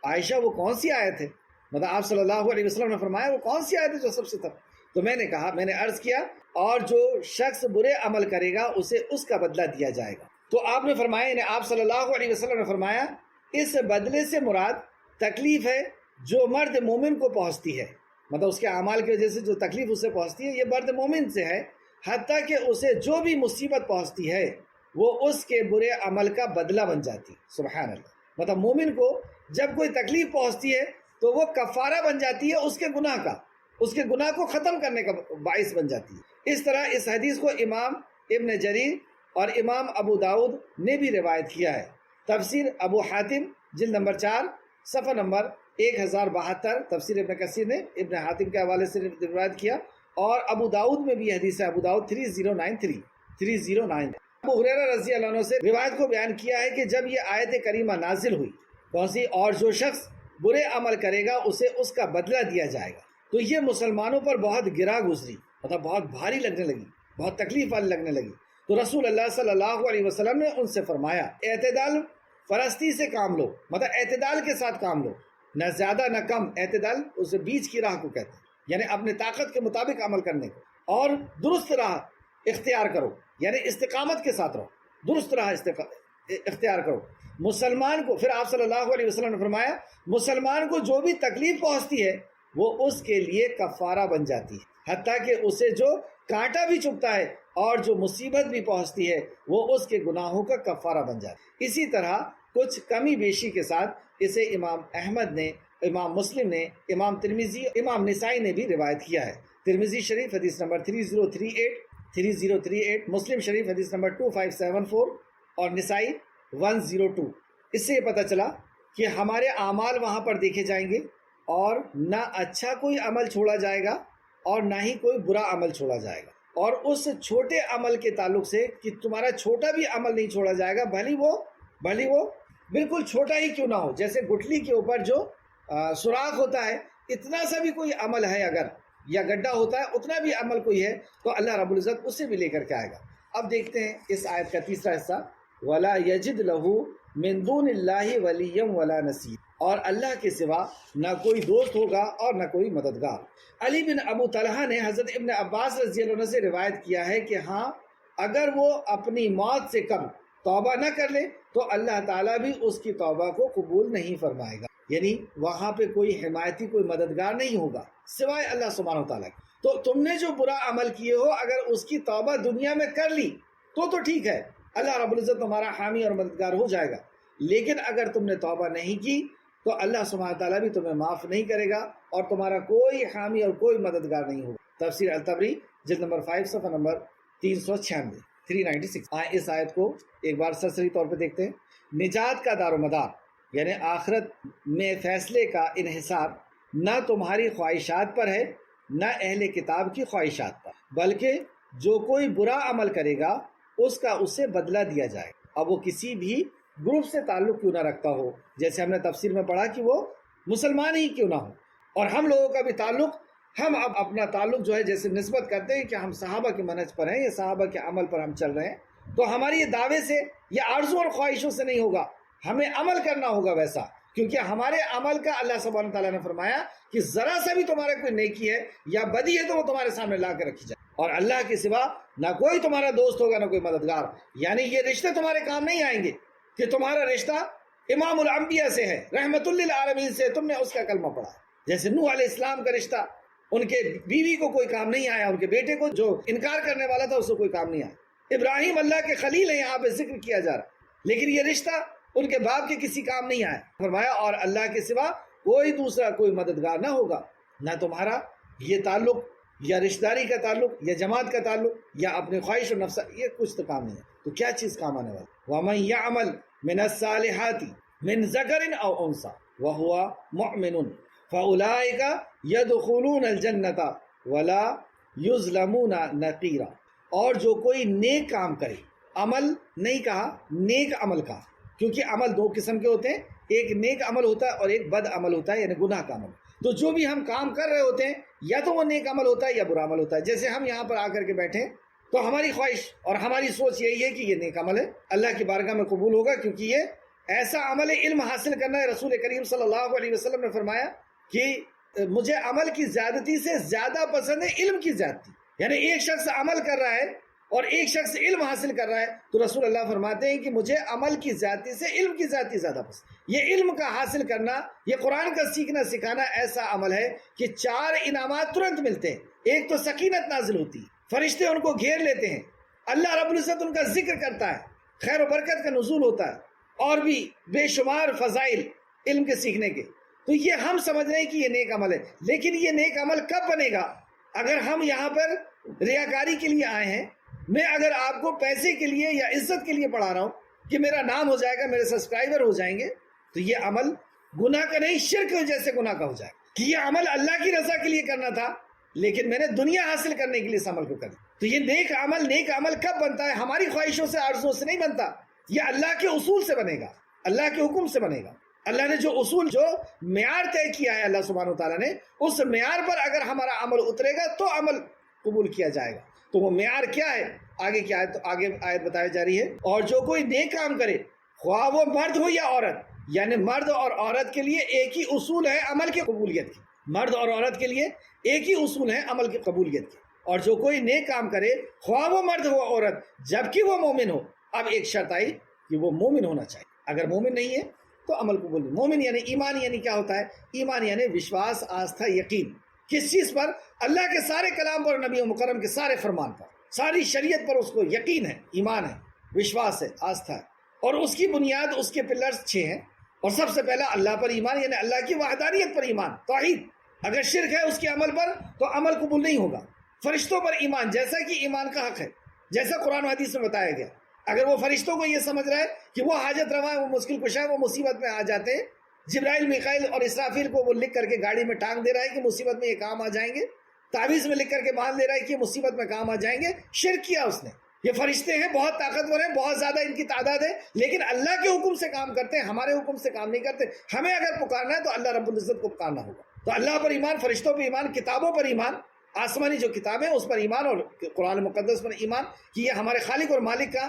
عائشہ وہ کون سی آیت ہے؟ مطلب آپ صلی اللہ علیہ وسلم نے فرمایا وہ کون سی آیت ہے جو سب سے سخت؟ تو میں نے کہا، میں نے عرض کیا اور جو شخص برے عمل کرے گا اسے اس کا بدلہ دیا جائے گا. تو آپ نے فرمایا، یعنی آپ صلی اللہ علیہ وسلم نے فرمایا اس بدلے سے مراد تکلیف ہے جو مرد مومن کو پہنچتی ہے، مطلب اس کے اعمال کی وجہ سے جو تکلیف اسے پہنچتی ہے یہ مرد مومن سے ہے، حتیٰ کہ اسے جو بھی مصیبت پہنچتی ہے وہ اس کے برے عمل کا بدلہ بن جاتی. سبحان اللہ. مطلب مومن کو جب کوئی تکلیف پہنچتی ہے تو وہ کفارہ بن جاتی ہے اس کے گناہ کا، اس کے گناہ کو ختم کرنے کا باعث بن جاتی ہے. اس طرح اس حدیث کو امام ابن جریر اور امام ابو داؤد نے بھی روایت کیا ہے. تفسیر ابو حاتم جلد نمبر 4 صفحہ نمبر 1072، تفسیر ابن کثیر نے ابن حاتم کے حوالے سے روایت کیا، اور ابو داؤد میں بھی حدیث ہے، ابو داؤد 3093 ابو ہریرہ رضی اللہ عنہ سے روایت کو بیان کیا ہے کہ جب یہ آیت کریمہ نازل ہوئی کون سی، اور جو شخص برے عمل کرے گا اسے اس کا بدلہ دیا جائے گا، تو یہ مسلمانوں پر بہت گرا گزری، مطلب بہت بھاری لگنے لگی، بہت تکلیف والی لگنے لگی. تو رسول اللہ صلی اللہ علیہ وسلم نے ان سے فرمایا اعتدال پرستی سے کام لو، مطلب اعتدال کے ساتھ کام لو، نہ زیادہ نہ کم. اعتدال اسے بیچ کی راہ کو کہتے ہیں، یعنی اپنے طاقت کے مطابق عمل کرنے کو، اور درست راہ اختیار کرو، یعنی استقامت کے ساتھ رہو، درست راہ اختیار کرو. مسلمان کو، پھر آپ صلی اللہ علیہ وسلم نے فرمایا مسلمان کو جو بھی تکلیف پہنچتی ہے وہ اس کے لیے کفارہ بن جاتی ہے، حتیٰ کہ اسے جو کانٹا بھی چبھتا ہے اور جو مصیبت بھی پہنچتی ہے وہ اس کے گناہوں کا کفارہ بن جاتی ہے. اسی طرح کچھ کمی بیشی کے ساتھ اسے امام احمد نے، امام مسلم نے، امام ترمذی، امام نسائی نے بھی روایت کیا ہے. ترمذی شریف حدیث نمبر 3038، مسلم شریف حدیث نمبر 2574 اور نسائی 102. اس سے یہ پتہ چلا کہ ہمارے اعمال وہاں پر دیکھے جائیں گے، اور نہ اچھا کوئی عمل چھوڑا جائے گا اور نہ ہی کوئی برا عمل چھوڑا جائے گا. اور اس چھوٹے عمل کے تعلق سے کہ تمہارا چھوٹا بھی عمل نہیں چھوڑا جائے گا، بھلی وہ بالکل چھوٹا ہی کیوں نہ ہو. جیسے گٹھلی کے اوپر جو سوراخ ہوتا ہے، اتنا سا بھی کوئی عمل ہے اگر، یا گڈھا ہوتا ہے اتنا بھی عمل کوئی ہے، تو اللہ رب العزت اسے بھی لے کر کے آئے گا. اب دیکھتے ہیں اس آیت کا تیسرا حصہ، وَلَا يَجِدْ لَهُ مِن دُونِ اللَّهِ وَلِيًّا وَلَا نَصِيرًا، اور اللہ کے سوا نہ کوئی دوست ہوگا اور نہ کوئی مددگار۔ علی بن ابو طلحہ نے حضرت ابن عباس رضی اللہ عنہ سے روایت کیا ہے کہ ہاں اگر وہ اپنی موت سے قبل توبہ نہ کر لے تو اللہ تعالیٰ بھی اس کی توبہ کو قبول نہیں فرمائے گا، یعنی وہاں پہ کوئی حمایتی، کوئی مددگار نہیں ہوگا سوائے اللہ سبحانہ و تعالیٰ کی۔ تو تم نے جو برا عمل کیے ہو اگر اس کی توبہ دنیا میں کر لی تو ٹھیک ہے، اللہ رب العزت تمہارا حامی اور مددگار ہو جائے گا، لیکن اگر تم نے توبہ نہیں کی تو اللہ سبحانہ تعالیٰ بھی تمہیں معاف نہیں کرے گا اور تمہارا کوئی حامی اور کوئی مددگار نہیں ہوگا۔ تفسیر الطبری جلد نمبر 5 صفحہ نمبر 396۔ اس آیت کو ایک بار سرسری طور پہ دیکھتے ہیں۔ نجات کا دار و مدار یعنی آخرت میں فیصلے کا انحصار نہ تمہاری خواہشات پر ہے نہ اہل کتاب کی خواہشات پر، بلکہ جو کوئی برا عمل کرے گا اس کا اسے بدلہ دیا جائے گا، اب وہ کسی بھی گروپ سے تعلق کیوں نہ رکھتا ہو، جیسے ہم نے تفسیر میں پڑھا کہ وہ مسلمان ہی کیوں نہ ہو۔ اور ہم لوگوں کا بھی تعلق، ہم اب اپنا تعلق جو ہے جیسے نسبت کرتے ہیں کہ ہم صحابہ کے منہج پر ہیں یا صحابہ کے عمل پر ہم چل رہے ہیں، تو ہماری یہ دعوے سے یا آرزو اور خواہشوں سے نہیں ہوگا، ہمیں عمل کرنا ہوگا ویسا، کیونکہ ہمارے عمل کا اللہ سبحانہ تعالیٰ نے فرمایا کہ ذرا سا بھی تمہارا کوئی نیکی ہے یا بدی ہے تو وہ تمہارے سامنے لا کر رکھی جائے، اور اللہ کے سوا نہ کوئی تمہارا دوست ہوگا نہ کوئی مددگار، یعنی یہ رشتے تمہارے کام نہیں آئیں گے کہ تمہارا رشتہ امام الانبیاء سے ہے، رحمت للعالمین سے، تم نے اس کا کلمہ پڑھا، جیسے نوح علیہ السلام کا رشتہ ان کے بیوی کو کوئی کام نہیں آیا، ان کے بیٹے کو جو انکار کرنے والا تھا اس کو کوئی کام نہیں آیا، ابراہیم اللہ کے خلیل ہیں یہاں پہ ذکر کیا جا رہا، لیکن یہ رشتہ ان کے باپ کے کسی کام نہیں آیا، فرمایا اور اللہ کے سوا کوئی دوسرا کوئی مددگار نہ ہوگا، نہ تمہارا یہ تعلق یا رشتہ داری کا تعلق یا جماعت کا تعلق یا اپنے خواہش و نفس، یہ کچھ تو کام نہیں ہے، تو کیا چیز کام آنے والی؟ وَمَن يَعْمَلْ مِنَ الصَّالِحَاتِ مِن ذَكَرٍ أَوْ أُنثَىٰ وَهُوَ مُؤْمِنٌ فَأُولَٰئِكَ يَدْخُلُونَ الْجَنَّةَ وَلَا يُظْلَمُونَ نَقِيرًا، اور جو کوئی نیک کام کرے، عمل نہیں کہا، نیک عمل کہا، کیونکہ عمل دو قسم کے ہوتے ہیں، ایک نیک عمل ہوتا ہے اور ایک بد عمل ہوتا ہے، یعنی گناہ کا عمل۔ تو جو بھی ہم کام کر رہے ہوتے ہیں یا تو وہ نیک عمل ہوتا ہے یا برا عمل ہوتا ہے، جیسے ہم یہاں پر آ کر کے بیٹھے تو ہماری خواہش اور ہماری سوچ یہی ہے کہ یہ نیک عمل ہے، اللہ کی بارگاہ میں قبول ہوگا، کیونکہ یہ ایسا عمل ہے، علم حاصل کرنا ہے۔ رسول کریم صلی اللہ علیہ وسلم نے فرمایا کہ مجھے عمل کی زیادتی سے زیادہ پسند ہے علم کی زیادتی، یعنی ایک شخص عمل کر رہا ہے اور ایک شخص علم حاصل کر رہا ہے تو رسول اللہ فرماتے ہیں کہ مجھے عمل کی زیادتی سے علم کی زیادتی زیادہ پسند۔ یہ علم کا حاصل کرنا، یہ قرآن کا سیکھنا سکھانا ایسا عمل ہے کہ 4 انعامات ترنت ملتے ہیں۔ ایک تو سکینت نازل ہوتی ہے، فرشتے ان کو گھیر لیتے ہیں، اللہ رب العزت ان کا ذکر کرتا ہے، خیر و برکت کا نزول ہوتا ہے، اور بھی بے شمار فضائل علم کے سیکھنے کے۔ تو یہ ہم سمجھ رہے ہیں کہ یہ نیک عمل ہے، لیکن یہ نیک عمل کب بنے گا؟ اگر ہم یہاں پر ریاکاری کے لیے آئے ہیں، میں اگر آپ کو پیسے کے لیے یا عزت کے لیے پڑھا رہا ہوں کہ میرا نام ہو جائے گا، میرے سبسکرائبر ہو جائیں گے، تو یہ عمل گناہ کا نہیں، شرک جیسے گناہ کا ہو جائے گا کہ یہ عمل اللہ کی رضا کے لیے کرنا تھا لیکن میں نے دنیا حاصل کرنے کے لیے اس عمل کو کر دیا۔ تو یہ نیک عمل کب بنتا ہے؟ ہماری خواہشوں سے، آرزوؤں سے نہیں بنتا، یہ اللہ کے اصول سے بنے گا، اللہ کے حکم سے بنے گا۔ اللہ نے جو اصول، جو معیار طے کیا ہے اللہ سبحانہ و تعالیٰ نے، اس معیار پر اگر ہمارا عمل اترے گا تو عمل قبول کیا جائے گا۔ تو وہ معیار کیا ہے؟ آگے کی آیت بتائی جا رہی ہے، اور جو کوئی نیک کام کرے، خواہ وہ مرد ہو یا عورت، یعنی مرد اور عورت کے لیے ایک ہی اصول ہے عمل کی قبولیت کی، مرد اور عورت کے لیے ایک ہی اصول ہے عمل کی قبولیت کی، اور جو کوئی نیک کام کرے، خواہ وہ مرد ہو عورت، جبکہ وہ مومن ہو۔ اب ایک شرط آئی کہ وہ مومن ہونا چاہیے، اگر مومن نہیں ہے تو عمل قبول نہیں۔ مومن یعنی ایمان، یعنی کیا ہوتا ہے؟ ایمان یعنی وشواس، آستھا، یقین، کس چیز پر؟ اللہ کے سارے کلام پر، نبی مکرم کے سارے فرمان پر، ساری شریعت پر اس کو یقین ہے، ایمان ہے، وشواس ہے، آستھا ہے، اور اس کی بنیاد، اس کے پلرز 6 ہیں، اور سب سے پہلا اللہ پر ایمان، یعنی اللہ کی وحدانیت پر ایمان، توحید۔ اگر شرک ہے اس کے عمل پر تو عمل قبول نہیں ہوگا۔ فرشتوں پر ایمان، جیسا کہ ایمان کا حق ہے، جیسا قرآن و حدیث میں بتایا گیا۔ اگر وہ فرشتوں کو یہ سمجھ رہا ہے کہ وہ حاجت روا ہے، وہ مشکل کشا ہے، وہ مصیبت میں آ جاتے ہیں، جبرائیل، میکائیل اور اسرافیل کو وہ لکھ کر کے گاڑی میں ٹانگ دے رہا ہے کہ مصیبت میں یہ کام آ جائیں گے، تعویذ میں لکھ کر کے باندھ دے رہا ہے کہ مصیبت میں کام آ جائیں گے، شرک کیا اس نے۔ یہ فرشتے ہیں، بہت طاقتور ہیں، بہت زیادہ ان کی تعداد ہے، لیکن اللہ کے حکم سے کام کرتے ہیں، ہمارے حکم سے کام نہیں کرتے۔ ہمیں اگر پکارنا ہے تو اللہ رب العزت کو پکارنا ہوگا۔ تو اللہ پر ایمان، فرشتوں پر ایمان، کتابوں پر ایمان، آسمانی جو کتابیں اس پر ایمان اور قرآن مقدس پر ایمان کہ یہ ہمارے خالق اور مالک کا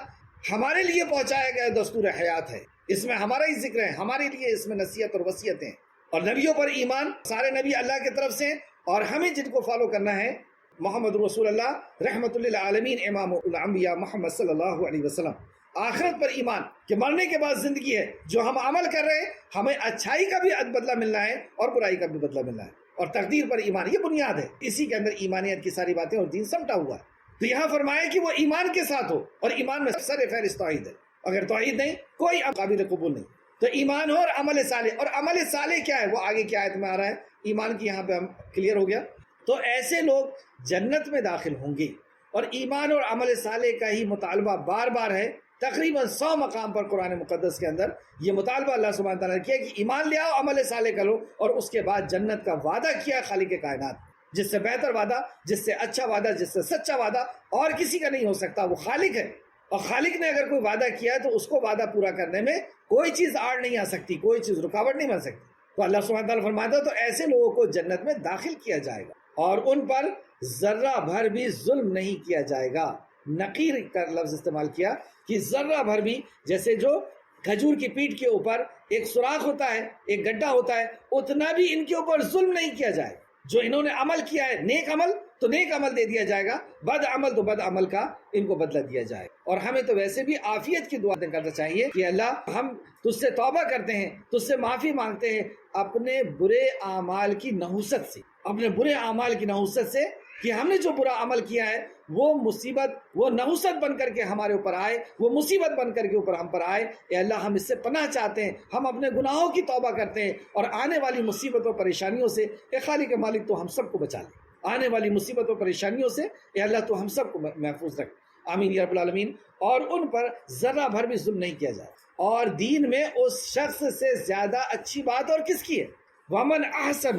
ہمارے لیے پہنچایا گیا دستور حیات ہے، اس میں ہمارا ہی ذکر ہے، ہمارے لیے اس میں نصیحت اور وصیتیں ہیں۔ اور نبیوں پر ایمان، سارے نبی اللہ کی طرف سے، اور ہمیں جن کو فالو کرنا ہے محمد رسول اللہ رحمت للعالمین امام الانبیاء محمد صلی اللہ علیہ وسلم۔ آخرت پر ایمان کہ مرنے کے بعد زندگی ہے، جو ہم عمل کر رہے ہیں ہمیں اچھائی کا بھی بدلہ ملنا ہے اور برائی کا بھی بدلہ ملنا ہے، اور تقدیر پر ایمان یہ بنیاد ہے، اسی کے اندر ایمانیت کی ساری باتیں اور دین سمٹا ہوا ہے۔ تو یہاں فرمایا کہ وہ ایمان کے ساتھ ہو، اور ایمان میں سر فہرست توحید ہے، اگر توحید نہیں کوئی قابل قبول نہیں۔ تو ایمان ہو اور عمل صالح، اور عمل صالح کیا ہے وہ آگے کی آیت میں آ رہا ہے، ایمان کی یہاں پہ ہم کلیئر ہو گیا۔ تو ایسے لوگ جنت میں داخل ہوں گے، اور ایمان اور عمل صالح کا ہی مطالبہ بار بار ہے، تقریباً 100 مقام پر قرآن مقدس کے اندر یہ مطالبہ اللہ سبحانہ تعالیٰ نے کیا کہ ایمان لے آؤ، عمل صالح کرو، اور اس کے بعد جنت کا وعدہ کیا خالق کائنات، جس سے بہتر وعدہ، جس سے اچھا وعدہ، جس سے سچا وعدہ اور کسی کا نہیں ہو سکتا، وہ خالق ہے۔ اور خالق نے اگر کوئی وعدہ کیا ہے تو اس کو وعدہ پورا کرنے میں کوئی چیز آڑ نہیں آ سکتی، کوئی چیز رکاوٹ نہیں بن سکتی۔ تو اللہ سبحانہ تعالیٰ فرماتا ہے تو ایسے لوگوں کو جنت میں داخل کیا جائے گا، اور ان پر ذرہ بھر بھی ظلم نہیں کیا جائے گا۔ نقیر کا لفظ استعمال کیا کہ ذرہ بھر بھی، جیسے جو کھجور کی پیٹ کے اوپر ایک سوراخ ہوتا ہے، ایک گڈھا ہوتا ہے، اتنا بھی ان کے اوپر ظلم نہیں کیا جائے۔ جو انہوں نے عمل کیا ہے نیک عمل تو نیک عمل دے دیا جائے گا، بد عمل تو بد عمل کا ان کو بدلہ دیا جائے۔ اور ہمیں تو ویسے بھی عافیت کی دعا کرنا چاہیے کہ اللہ ہم تجھ سے توبہ کرتے ہیں، تجھ سے معافی مانگتے ہیں اپنے برے اعمال کی نحوست سے، اپنے برے اعمال کی نحوست سے، کہ ہم نے جو برا عمل کیا ہے وہ مصیبت، وہ نحوست بن کر کے ہمارے اوپر آئے، وہ مصیبت بن کر کے اوپر ہم پر آئے۔ اے اللہ ہم اس سے پناہ چاہتے ہیں، ہم اپنے گناہوں کی توبہ کرتے ہیں، اور آنے والی مصیبتوں پریشانیوں سے اے خالق مالک تو ہم سب کو بچا لے، آنے والی مصیبتوں پریشانیوں سے اے اللہ تو ہم سب کو محفوظ رکھ، آمین یا رب العالمین۔ اور ان پر ذرہ بھر بھی ظلم نہیں کیا جائے۔ اور دین میں اس شخص سے زیادہ اچھی بات اور کس کی ہے؟ ومن احسن،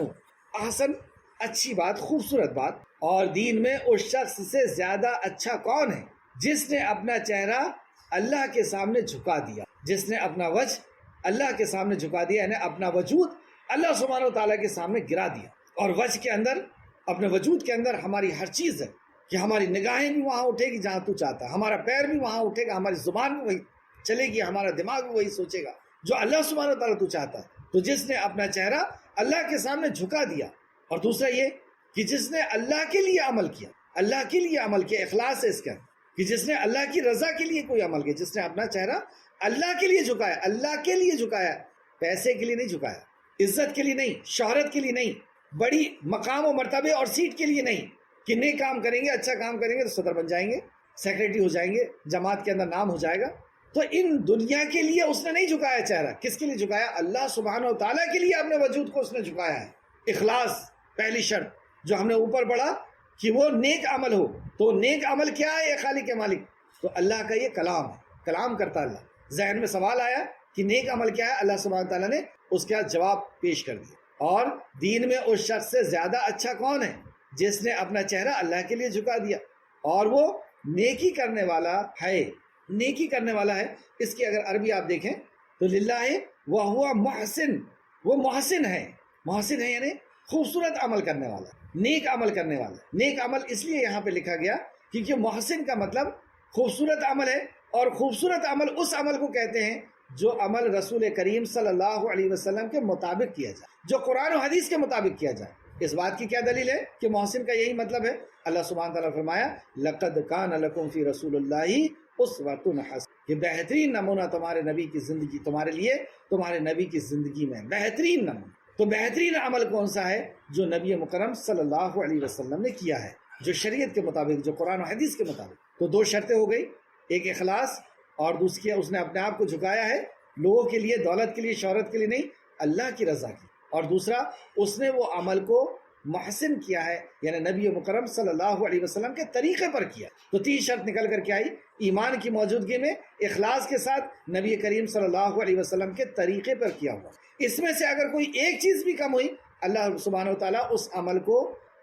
احسن اچھی بات، خوبصورت بات، اور دین میں اس شخص سے زیادہ اچھا کون ہے؟ جس نے اپنا چہرہ اللہ کے سامنے جھکا دیا، جس نے اپنا وجہ اللہ کے سامنے جھکا دیا، یعنی اپنا وجود اللہ سبحانہ و تعالیٰ کے سامنے گرا دیا۔ اور وجہ کے اندر، اپنے وجود کے اندر ہماری ہر چیز ہے، کہ ہماری نگاہیں بھی وہاں اٹھے گی جہاں تو چاہتا ہے، ہمارا پیر بھی وہاں اٹھے گا، ہماری زبان بھی وہی چلے گی، ہمارا دماغ بھی وہی سوچے گا جو اللہ سبحانہ و تعالیٰ تو چاہتا ہے۔ تو جس نے اپنا چہرہ اللہ کے سامنے جھکا دیا، اور دوسرا یہ کہ جس نے اللہ کے لیے عمل کیا، اللہ کے لیے عمل کیا، اخلاص ہے اس کا، کہ جس نے اللہ کی رضا کے لیے کوئی عمل کیا، جس نے اپنا چہرہ اللہ کے لیے جھکایا، اللہ کے لیے جھکایا، پیسے کے لیے نہیں جھکایا، عزت کے لیے نہیں، شہرت کے لیے نہیں، بڑی مقام و مرتبے اور سیٹ کے لیے نہیں، کہ نیک کام کریں گے، اچھا کام کریں گے تو صدر بن جائیں گے، سیکریٹری ہو جائیں گے، جماعت کے اندر نام ہو جائے گا۔ تو ان دنیا کے لیے اس نے نہیں جھکایا چہرہ، کس کے لیے جھکایا؟ اللہ سبحانہ و تعالیٰ کے لیے اپنے وجود کو اس نے جھکایا ہے۔ اخلاص پہلی شرط جو ہم نے اوپر پڑھا کہ وہ نیک عمل ہو، تو نیک عمل کیا ہے؟ یہ خالق مالک، تو اللہ کا یہ کلام ہے، کلام کرتا اللہ۔ ذہن میں سوال آیا کہ نیک عمل کیا ہے، اللہ سبحانہ تعالیٰ نے اس کا جواب پیش کر دیا۔ اور دین میں اس شخص سے زیادہ اچھا کون ہے؟ جس نے اپنا چہرہ اللہ کے لیے جھکا دیا، اور وہ نیکی کرنے والا ہے، نیکی کرنے والا ہے۔ اس کی اگر عربی آپ دیکھیں تو للہ وہو محسن، وہ محسن ہے، محسن ہے یعنی خوبصورت عمل کرنے والا، نیک عمل کرنے والا۔ نیک عمل اس لیے یہاں پہ لکھا گیا کیونکہ محسن کا مطلب خوبصورت عمل ہے، اور خوبصورت عمل اس عمل کو کہتے ہیں جو عمل رسول کریم صلی اللہ علیہ وسلم کے مطابق کیا جائے، جو قرآن و حدیث کے مطابق کیا جائے۔ اس بات کی کیا دلیل ہے کہ محسن کا یہی مطلب ہے؟ اللہ سبحانہ تعالیٰ نے فرمایا لَقَدْ كَانَ لَكُمْ فِي رَسُولِ اللَّهِ أُسْوَةٌ حَسَنَةٌ، کہ بہترین نمونہ تمہارے نبی کی زندگی، تمہارے لیے تمہارے نبی کی زندگی میں بہترین نمونہ۔ تو بہترین عمل کون سا ہے؟ جو نبی مکرم صلی اللہ علیہ وسلم نے کیا ہے، جو شریعت کے مطابق، جو قرآن و حدیث کے مطابق۔ تو دو شرطیں ہو گئی، ایک اخلاص، اور دوسری اس نے اپنے آپ کو جھکایا ہے لوگوں کے لیے، دولت کے لیے، شہرت کے لیے نہیں، اللہ کی رضا کی۔ اور دوسرا اس نے وہ عمل کو محسن کیا ہے، یعنی نبی مکرم صلی اللہ علیہ وسلم کے طریقے پر کیا۔ تو تین شرط نکل کر کے آئی، ایمان کی موجودگی میں اخلاص کے ساتھ نبی کریم صلی اللہ علیہ وسلم کے طریقے پر کیا ہوا۔ اس میں سے اگر کوئی ایک چیز بھی کم ہوئی، اللہ سبحانہ و تعالیٰ اس عمل کو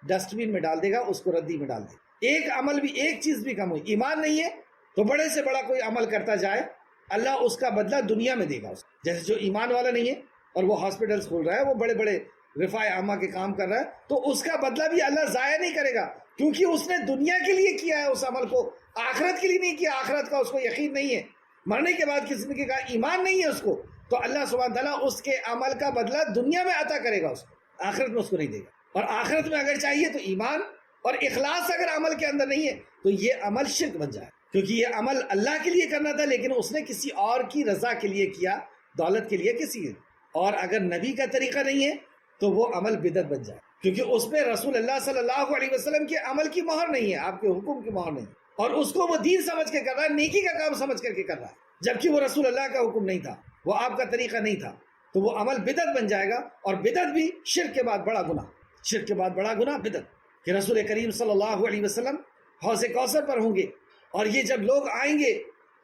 ڈسٹ بین میں ڈال دے گا، اس کو ردی میں ڈال دے گا۔ ایک عمل بھی، ایک چیز بھی کم ہوئی، ایمان نہیں ہے تو بڑے سے بڑا کوئی عمل کرتا جائے، اللہ اس کا بدلہ دنیا میں دے گا۔ جیسے جو ایمان والا نہیں ہے اور وہ ہاسپٹلس کھول رہا ہے، وہ بڑے بڑے رفاع عامہ کے کام کر رہا ہے تو اس کا بدلہ بھی اللہ ضائع نہیں کرے گا، کیونکہ اس نے دنیا کے لیے کیا ہے اس عمل کو، آخرت کے لیے نہیں کیا، آخرت کا اس کو یقین نہیں ہے، مرنے کے بعد کسی نے کہا ایمان نہیں ہے اس کو، تو اللہ سبحانہ تعالیٰ اس کے عمل کا بدلہ دنیا میں عطا کرے گا اس کو، آخرت میں اس کو نہیں دے گا۔ اور آخرت میں اگر چاہیے تو ایمان اور اخلاص اگر عمل کے اندر نہیں ہے تو یہ عمل شرک بن جائے، کیونکہ یہ عمل اللہ کے لیے کرنا تھا لیکن اس نے کسی اور کی رضا کے لیے کیا، دولت کے لیے کسی، اور اگر نبی کا طریقہ نہیں ہے تو وہ عمل بدعت بن جائے، کیونکہ اس میں رسول اللہ صلی اللہ علیہ وسلم کے عمل کی مہر نہیں ہے، آپ کے حکم کی مہر نہیں ہے، اور اس کو وہ دین سمجھ کے کر رہا ہے، نیکی کا کام سمجھ کر کے کر رہا ہے، جبکہ وہ رسول اللہ کا حکم نہیں تھا، وہ آپ کا طریقہ نہیں تھا، تو وہ عمل بدعت بن جائے گا، اور بدعت بھی شرک کے بعد بڑا گناہ، شرک کے بعد بڑا گناہ بدعت، کہ رسول کریم صلی اللہ علیہ وسلم حوض کوثر پر ہوں گے، اور یہ جب لوگ آئیں گے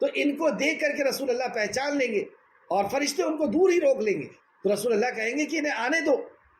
تو ان کو دیکھ کر کے رسول اللہ پہچان لیں گے، اور فرشتے ان کو دور ہی روک لیں گے، تو رسول اللہ کہیں گے کہ انہیں آنے دو،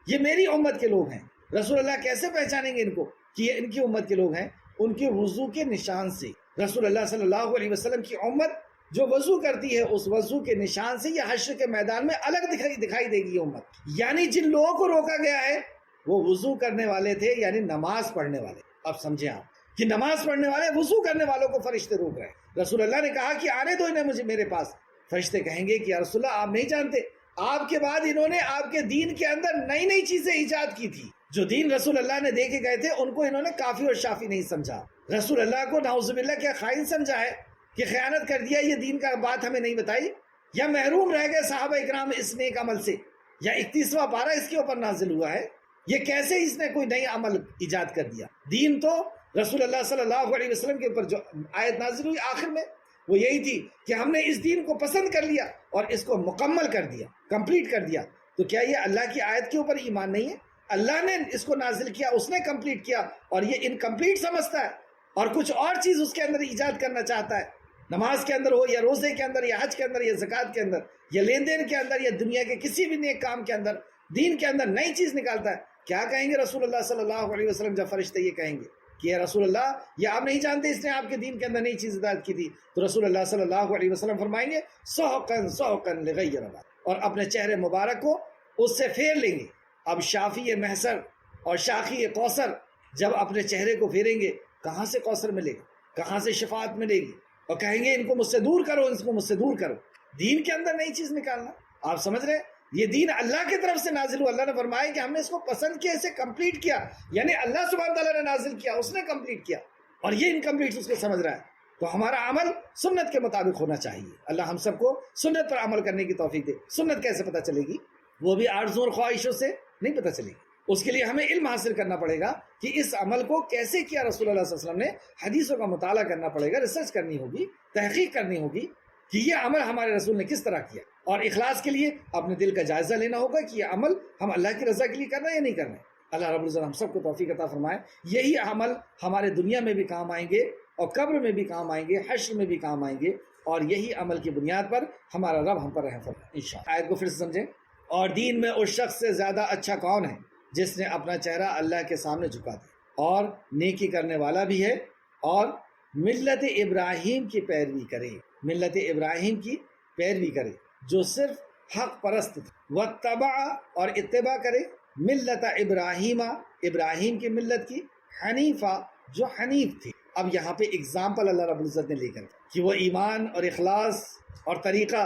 یہ میری امت کے لوگ ہیں۔ رسول اللہ کیسے پہچانیں گے ان کو کہ یہ ان کی امت کے لوگ ہیں؟ ان کے وضو کے نشان سے، رسول اللہ صلی اللہ علیہ وسلم کی امت جو وضو کرتی ہے اس وضو کے نشان سے یہ حشر کے میدان میں الگ دکھائی دے گی یہ امت، یعنی جن لوگوں کو روکا گیا ہے وہ وضو کرنے والے تھے، یعنی نماز پڑھنے والے۔ اب سمجھیں آپ کہ نماز پڑھنے والے وضو کرنے والوں کو فرشتے روک رہے ہیں۔ رسول اللہ نے کہا کہ آنے دو انہیں مجھے میرے پاس، فرشتے کہیں گے کہ یا رسول اللہ آپ نہیں جانتے، آپ کے بعد انہوں نے آپ کے دین کے اندر نئی نئی چیزیں ایجاد کی تھی، جو دین رسول اللہ نے دے کے گئے تھے ان کو انہوں نے کافی اور شافی نہیں سمجھا، رسول اللہ کو نعوذ باللہ کیا خائن سمجھا ہے کہ خیانت کر دیا، یہ دین کا بات ہمیں نہیں بتائی، یا محروم رہ گئے صحابہ اکرام اس نیک عمل سے، یا 31واں پارہ اس کے اوپر نازل ہوا ہے، یہ کیسے اس نے کوئی نئی عمل ایجاد کر دیا؟ دین تو رسول اللہ صلی اللہ علیہ وسلم کے اوپر جو آیت نازل ہوئی آخر میں وہ یہی تھی کہ ہم نے اس دین کو پسند کر لیا اور اس کو مکمل کر دیا، کمپلیٹ کر دیا، تو کیا یہ اللہ کی آیت کے اوپر ایمان نہیں ہے؟ اللہ نے اس کو نازل کیا، اس نے کمپلیٹ کیا، اور یہ انکمپلیٹ سمجھتا ہے اور کچھ اور چیز اس کے اندر ایجاد کرنا چاہتا ہے، نماز کے اندر ہو یا روزے کے اندر یا حج کے اندر یا زکوٰۃ کے اندر یا لین دین کے اندر یا دنیا کے کسی بھی نیک کام کے اندر، دین کے اندر نئی چیز نکالتا ہے۔ کیا کہیں گے رسول اللہ صلی اللہ علیہ وسلم جب فرشتے یہ کہیں گے کہ یا رسول اللہ یہ آپ نہیں جانتے اس نے آپ کے دین کے اندر نئی چیز ہدایت کی تھی، تو رسول اللہ صلی اللہ علیہ وسلم فرمائیں گے سحقاً سحقاً لغیر بعد، اور اپنے چہرے مبارک کو اس سے پھیر لیں گے۔ اب شافی محسر اور شاخی کوثر جب اپنے چہرے کو پھیریں گے کہاں سے کوثر ملے گا، کہاں سے شفاعت ملے گی، اور کہیں گے ان کو مجھ سے دور کرو، ان کو مجھ سے دور کرو، دین کے اندر نئی چیز نکالنا۔ آپ سمجھ رہے ہیں یہ دین اللہ کی طرف سے نازل ہوا، اللہ نے فرمایا کہ ہم نے اس کو پسند کیا، اسے کمپلیٹ کیا، یعنی اللہ سبحانہ تعالیٰ نے نازل کیا، اس نے کمپلیٹ کیا، اور یہ انکمپلیٹ اس کو سمجھ رہا ہے، تو ہمارا عمل سنت کے مطابق ہونا چاہیے۔ اللہ ہم سب کو سنت پر عمل کرنے کی توفیق دے۔ سنت کیسے پتہ چلے گی؟ وہ بھی آرزو اور خواہشوں سے نہیں پتہ چلے گی، اس کے لیے ہمیں علم حاصل کرنا پڑے گا کہ اس عمل کو کیسے کیا رسول اللہ صلی اللہ علیہ وسلم نے، حدیثوں کا مطالعہ کرنا پڑے گا، ریسرچ کرنی ہوگی، تحقیق کرنی ہوگی کہ یہ عمل ہمارے رسول نے کس طرح کیا، اور اخلاص کے لیے اپنے دل کا جائزہ لینا ہوگا کہ یہ عمل ہم اللہ کی رضا کے لیے کرنا ہے یا نہیں کرنا ہے۔ اللہ رب العزت ہم سب کو توفیق عطا فرمائے، یہی عمل ہمارے دنیا میں بھی کام آئیں گے اور قبر میں بھی کام آئیں گے، حشر میں بھی کام آئیں گے، اور یہی عمل کی بنیاد پر ہمارا رب ہم پر رحم فرمائے انشاءاللہ۔ آیت کو پھر سے سمجھیں، اور دین میں اس شخص سے زیادہ اچھا کون ہے جس نے اپنا چہرہ اللہ کے سامنے جھکا دیا اور نیکی کرنے والا بھی ہے اور ملت ابراہیم کی پیروی کرے، ملت ابراہیم کی پیروی کرے جو صرف حق پرست تھے، واتبع اور اتباع کرے ملت ابراہیم، ابراہیم کی ملت کی، حنیفہ جو حنیف تھی۔ اب یہاں پہ اگزامپل اللہ رب العزت نے لے کر کہ وہ ایمان اور اخلاص اور طریقہ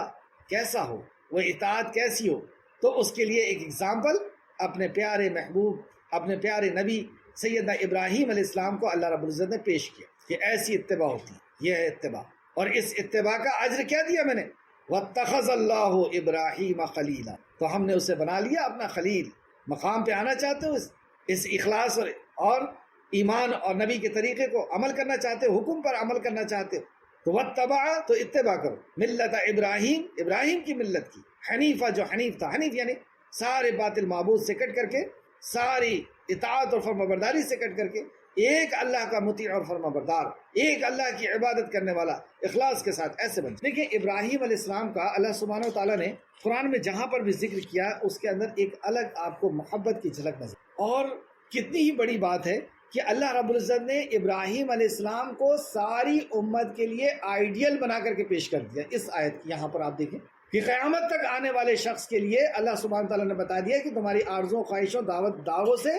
کیسا ہو، وہ اطاعت کیسی ہو، تو اس کے لیے ایک اگزامپل اپنے پیارے محبوب، اپنے پیارے نبی سیدنا ابراہیم علیہ السلام کو اللہ رب العزت نے پیش کیا کہ ایسی اتباع ہوتی ہے، یہ ہے اتباع، اور اس اتباع کا اجر کیا دیا میں نے، واتخذ اللہ ابراہیم خلیلا، تو ہم نے اسے بنا لیا اپنا خلیل۔ مقام پہ آنا چاہتے ہو اس اخلاص اور ایمان اور نبی کے طریقے کو عمل کرنا چاہتے ہو، حکم پر عمل کرنا چاہتے ہو، تو واتبع تو اتباع کرو ملت ابراہیم، ابراہیم کی ملت کی، حنیفہ جو حنیف تھا، حنیف یعنی سارے باطل معبود سے کٹ کر کے، ساری اطاعت اور فرمانبرداری سے کٹ کر کے ایک اللہ کا مطیع اور فرمانبردار، ایک اللہ کی عبادت کرنے والا اخلاص کے ساتھ ایسے بن۔ دیکھیں ابراہیم علیہ السلام کا اللہ سبحانہ و تعالیٰ نے قرآن میں جہاں پر بھی ذکر کیا اس کے اندر ایک الگ آپ کو محبت کی جھلک نظر، اور کتنی ہی بڑی بات ہے کہ اللہ رب العزت نے ابراہیم علیہ السلام کو ساری امت کے لیے آئیڈیل بنا کر کے پیش کر دیا۔ اس آیت یہاں پر آپ دیکھیں کہ قیامت تک آنے والے شخص کے لیے اللہ سبحانہ تعالیٰ نے بتا دیا کہ تمہاری آرزوں، خواہشوں، دعووں سے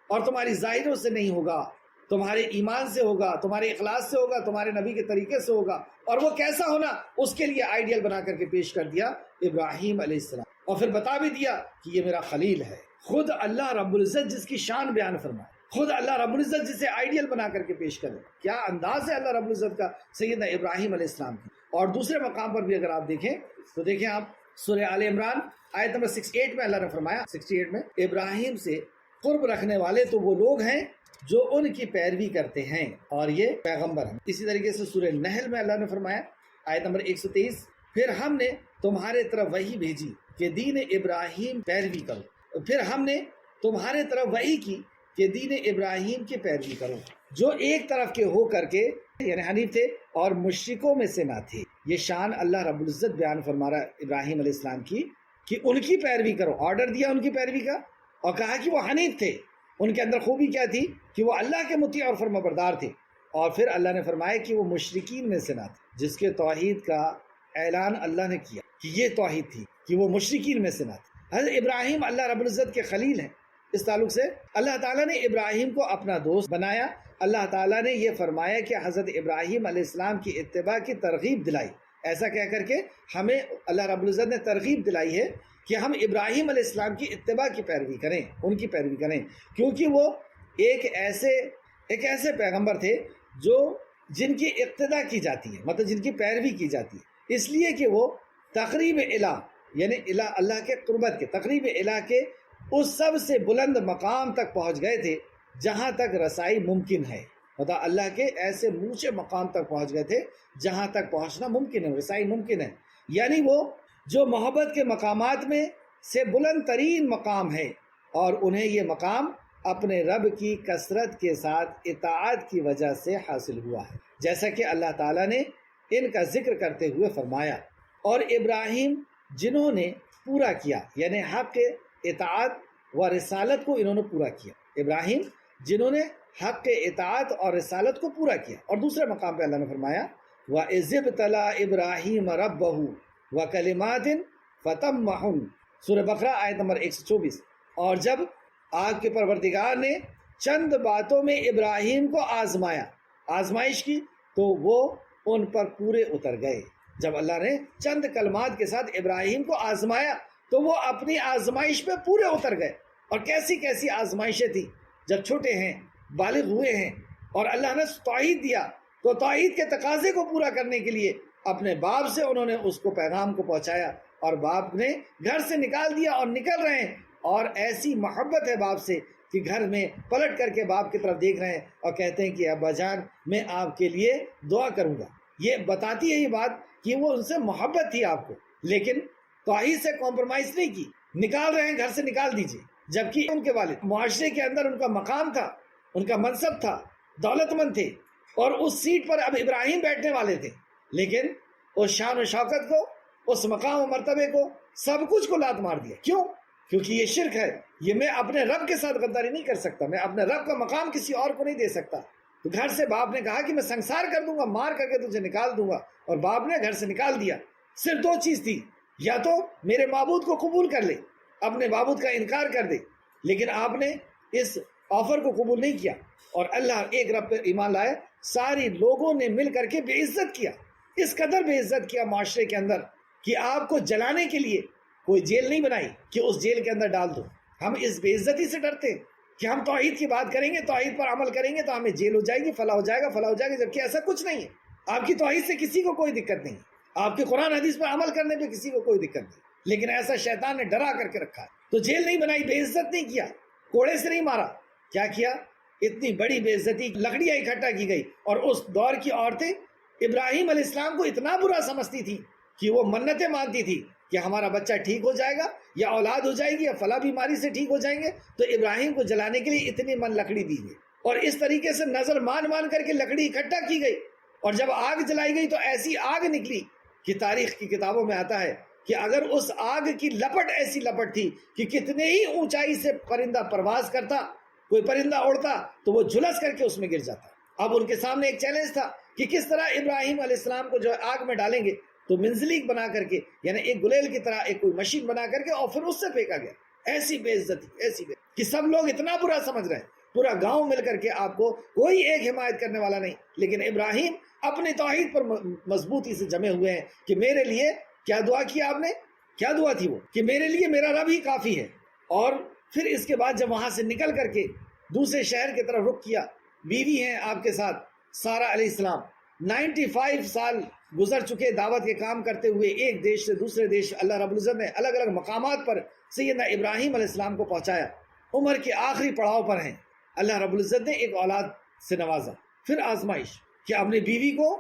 اور تمہاری ظاہروں سے نہیں ہوگا، تمہارے ایمان سے ہوگا، تمہارے اخلاص سے ہوگا، تمہارے نبی کے طریقے سے ہوگا۔ اور وہ کیسا ہونا، اس کے لیے آئیڈیل بنا کر کے پیش کر دیا ابراہیم علیہ السلام، اور پھر بتا بھی دیا کہ یہ میرا خلیل ہے۔ خود اللہ رب العزت جس کی شان بیان فرمائے، خود اللہ رب العزت جسے آئیڈیل بنا کر کے پیش کرے، کیا انداز ہے اللہ رب العزت کا سیدنا ابراہیم علیہ السلام کی۔ اور دوسرے مقام پر بھی اگر آپ دیکھیں تو دیکھیں آپ سورہ آل عمران آیت نمبر 68 میں اللہ نے فرمایا، 68 میں، ابراہیم سے قرب رکھنے والے تو وہ لوگ ہیں جو ان کی پیروی کرتے ہیں اور یہ پیغمبر ہیں۔ اسی طریقے سے سورہ نحل میں اللہ نے فرمایا آیت نمبر 123، پھر ہم نے تمہارے طرف وحی بھیجی کہ دین ابراہیم پیروی کرو، پھر ہم نے تمہارے طرف وحی کی کہ دین ابراہیم کی پیروی کرو، جو ایک طرف کے ہو کر کے یعنی حنیف تھے اور مشرکوں میں سے نہ تھے۔ یہ شان اللہ رب العزت بیان فرما رہا ہے ابراہیم علیہ السلام کی کہ ان کی پیروی کرو، آرڈر دیا ان کی پیروی کا، اور کہا کہ وہ حنیف تھے۔ ان کے اندر خوبی کیا تھی کہ وہ اللہ کے مطیع اور فرما بردار تھے، اور پھر اللہ نے فرمایا کہ وہ مشرکین میں سے نہ تھے، جس کے توحید کا اعلان اللہ نے کیا کہ یہ توحید تھی کہ وہ مشرکین میں سے نہ تھے۔ حضرت ابراہیم اللہ رب العزت کے خلیل ہیں۔ اس تعلق سے اللہ تعالیٰ نے ابراہیم کو اپنا دوست بنایا۔ اللہ تعالیٰ نے یہ فرمایا کہ حضرت ابراہیم علیہ السلام کی اتباع کی ترغیب دلائی، ایسا کہہ کر کے ہمیں اللہ رب العزت نے ترغیب دلائی ہے کہ ہم ابراہیم علیہ السلام کی اتباع کی پیروی کریں، ان کی پیروی کریں، کیونکہ وہ ایک ایسے پیغمبر تھے جن کی اقتداء کی جاتی ہے، مطلب جن کی پیروی کی جاتی ہے، اس لیے کہ وہ تقریب الہ یعنی اللہ کے قربت کے، تقریب الہ کے اس سب سے بلند مقام تک پہنچ گئے تھے جہاں تک رسائی ممکن ہے، مطلب اللہ کے ایسے اونچے مقام تک پہنچ گئے تھے جہاں تک پہنچنا ممکن ہے، رسائی ممکن ہے، یعنی وہ جو محبت کے مقامات میں سے بلند ترین مقام ہے، اور انہیں یہ مقام اپنے رب کی کثرت کے ساتھ اطاعت کی وجہ سے حاصل ہوا ہے، جیسا کہ اللہ تعالیٰ نے ان کا ذکر کرتے ہوئے فرمایا۔ اور ابراہیم جنہوں نے پورا کیا، یعنی حق اطاعت و رسالت کو انہوں نے پورا کیا، ابراہیم جنہوں نے حق اطاعت اور رسالت کو پورا کیا۔ اور دوسرے مقام پہ اللہ نے فرمایا وَإِذِ ابْتَلَىٰ إِبْرَاهِيمَ رَبَّهُ وَكَلِمَاتٍ فَتَمَّهُنَّ، سورہ بقرہ آیت نمبر 124۔ اور جب آپ کے پروردگار نے چند باتوں میں ابراہیم کو آزمائش کی تو وہ ان پر پورے اتر گئے۔ جب اللہ نے چند کلمات کے ساتھ ابراہیم کو آزمایا تو وہ اپنی آزمائش پہ پورے اتر گئے۔ اور کیسی کیسی آزمائشیں تھیں، جب چھوٹے ہیں، بالغ ہوئے ہیں، اور اللہ نے توحید دیا تو توحید کے تقاضے کو پورا کرنے کے لیے اپنے باپ سے انہوں نے اس کو پیغام کو پہنچایا، اور باپ نے گھر سے نکال دیا اور نکل رہے ہیں، اور ایسی محبت ہے باپ سے کہ گھر میں پلٹ کر کے باپ کی طرف دیکھ رہے ہیں اور کہتے ہیں کہ ابا جان میں آپ کے لیے دعا کروں گا۔ یہ بتاتی ہے یہ بات کہ وہ ان سے محبت تھی آپ کو، لیکن توحید سے کمپرومائز نہیں کی، نکال رہے ہیں گھر سے، نکال دیجئے۔ جبکہ ان کے والد معاشرے کے اندر ان کا مقام تھا، ان کا منصب تھا، دولت مند تھے، اور اس سیٹ پر اب ابراہیم بیٹھنے والے تھے، لیکن اس شان و شوکت کو، اس مقام و مرتبے کو، سب کچھ کو لات مار دیا۔ کیوں؟ کیونکہ یہ شرک ہے، یہ میں اپنے رب کے ساتھ غداری نہیں کر سکتا، میں اپنے رب کا مقام کسی اور کو نہیں دے سکتا۔ تو گھر سے باپ نے کہا کہ میں سنسار کر دوں گا، مار کر کے تجھے نکال دوں گا، اور باپ نے گھر سے نکال دیا۔ صرف دو چیز تھی، یا تو میرے معبود کو قبول کر لے، اپنے معبود کا انکار کر دے، لیکن آپ نے اس آفر کو قبول نہیں کیا، اور اللہ ایک رب پر ایمان لائے۔ ساری لوگوں نے مل کر کے بے عزت کیا، اس قدر بے عزت کیا معاشرے کے اندر کہ آپ کو جلانے کے لیے کوئی جیل نہیں بنائی کہ اس جیل کے اندر ڈال دو۔ ہم اس بے عزتی سے ڈرتے ہیں کہ ہم توحید کی بات کریں گے، توحید پر عمل کریں گے تو ہمیں جیل ہو جائے گی، فلاں ہو جائے گا، فلاں ہو جائے گا، جبکہ ایسا کچھ نہیں ہے۔ آپ کی توحید سے کسی کو کوئی دقت نہیں، آپ کے قرآن حدیث پر عمل کرنے پہ کسی کو کوئی دقت نہیں، لیکن ایسا شیطان نے ڈرا کر کے رکھا ہے۔ تو جیل نہیں بنائی، بے عزت نہیں کیا، کوڑے سے نہیں مارا، کیا کیا؟ اتنی بڑی بے عزتی، لکڑیاں اکٹھا کی گئی، اور اس دور کی عورتیں ابراہیم علیہ السلام کو اتنا برا سمجھتی تھی کہ وہ منتیں مانتی تھی کہ ہمارا بچہ ٹھیک ہو جائے گا، یا اولاد ہو جائے گی، یا فلاں بیماری سے ٹھیک ہو جائیں گے، تو ابراہیم کو جلانے کے لیے اتنی من لکڑی دی گئی، اور اس طریقے سے نظر مان کر کے لکڑی اکٹھا کی گئی، اور جب آگ جلائی گئی تو ایسی آگ نکلی کہ تاریخ کی کتابوں میں آتا ہے کہ اگر اس آگ کی لپٹ ایسی لپٹ تھی کہ کتنے ہی اونچائی سے پرندہ پرواز کرتا، کوئی پرندہ اڑتا تو وہ جھلس کر کے اس میں گر جاتا۔ اب ان کے سامنے ایک چیلنج تھا کہ کس طرح ابراہیم علیہ السلام کو جو آگ میں ڈالیں گے، تو منزلیک بنا کر کے یعنی ایک گلیل کی طرح ایک کوئی مشین بنا کر کے اور پھر اس سے پھینکا گیا. ایسی بے عزتی کہ سب لوگ اتنا برا سمجھ رہے ہیں, پورا گاؤں مل کر کے آپ کو کوئی ایک حمایت کرنے والا نہیں. لیکن ابراہیم اپنی توحید پر مضبوطی سے جمے ہوئے ہیں کہ میرے لیے کیا دعا کیا آپ نے, کیا دعا تھی وہ کہ میرے لیے میرا رب ہی کافی ہے. اور پھر اس کے بعد جب وہاں سے نکل کر کے دوسرے شہر کی طرف رخ کیا, بیوی ہیں آپ کے ساتھ سارہ علیہ السلام, 95 سال گزر چکے دعوت کے کام کرتے ہوئے, ایک دیش سے دوسرے دیش اللہ رب العزت نے الگ الگ مقامات پر سیدنا ابراہیم علیہ السلام کو پہنچایا. عمر کے آخری پڑاؤ پر ہیں, اللہ رب العزت نے ایک اولاد سے نوازا. پھر آزمائش کہ اپنی بیوی کو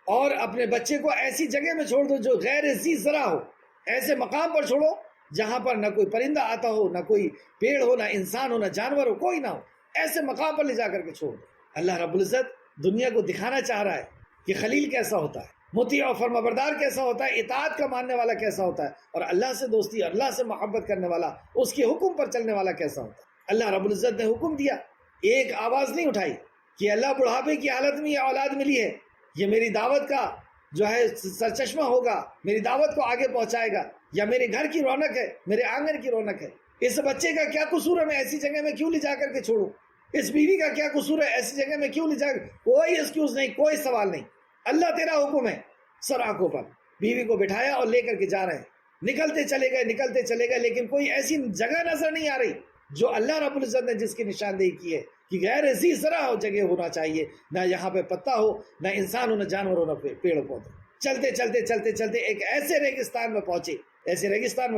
اور اپنے بچے کو ایسی جگہ میں چھوڑ دو جو غیر ذی زرع ہو, ایسے مقام پر چھوڑو جہاں پر نہ کوئی پرندہ آتا ہو, نہ کوئی پیڑ ہو, نہ انسان ہو, نہ جانور ہو, کوئی نہ ہو, ایسے مقام پر لے جا کر کے چھوڑ دو. اللہ رب العزت دنیا کو دکھانا چاہ رہا ہے کہ خلیل کیسا ہوتا ہے, مطیع اور فرمانبردار کیسا ہوتا ہے, اطاعت کا ماننے والا کیسا ہوتا ہے, اور اللہ سے دوستی, اللہ سے محبت کرنے والا, اس کے حکم پر چلنے والا کیسا ہوتا ہے. اللہ رب العزت نے حکم دیا, ایک آواز نہیں اٹھائی کہ اللہ بڑھاپے کی حالت میں یہ اولاد ملی ہے, یہ میری دعوت کا جو ہے سرچشمہ ہوگا, میری دعوت کو آگے پہنچائے گا, یا میرے گھر کی رونق ہے, میرے آنگن کی رونق ہے. اس بچے کا کیا قصور ہے, میں ایسی جگہ میں کیوں لے جا کر کے چھوڑوں, اس بیوی کا کیا قصور ہے, ایسی جگہ میں کیوں لے جا کر, کوئی ایکسکیوز نہیں, کوئی سوال نہیں. اللہ تیرا حکم ہے. سر آنکھوں پر بیوی کو بٹھایا اور لے کر کے جا رہے ہیں, نکلتے چلے گئے, لیکن کوئی ایسی جگہ نظر نہیں آ رہی جو اللہ رب العزت نے جس کی نشاندہی کی ہے کہ غیر ذی زرع ہو جگہ ہونا چاہیے, نہ یہاں پہ پتا ہو, نہ انسان ہو, نہ جانور ہو, نہ پیڑ پودے. چلتے ایک ایسے ریگستان میں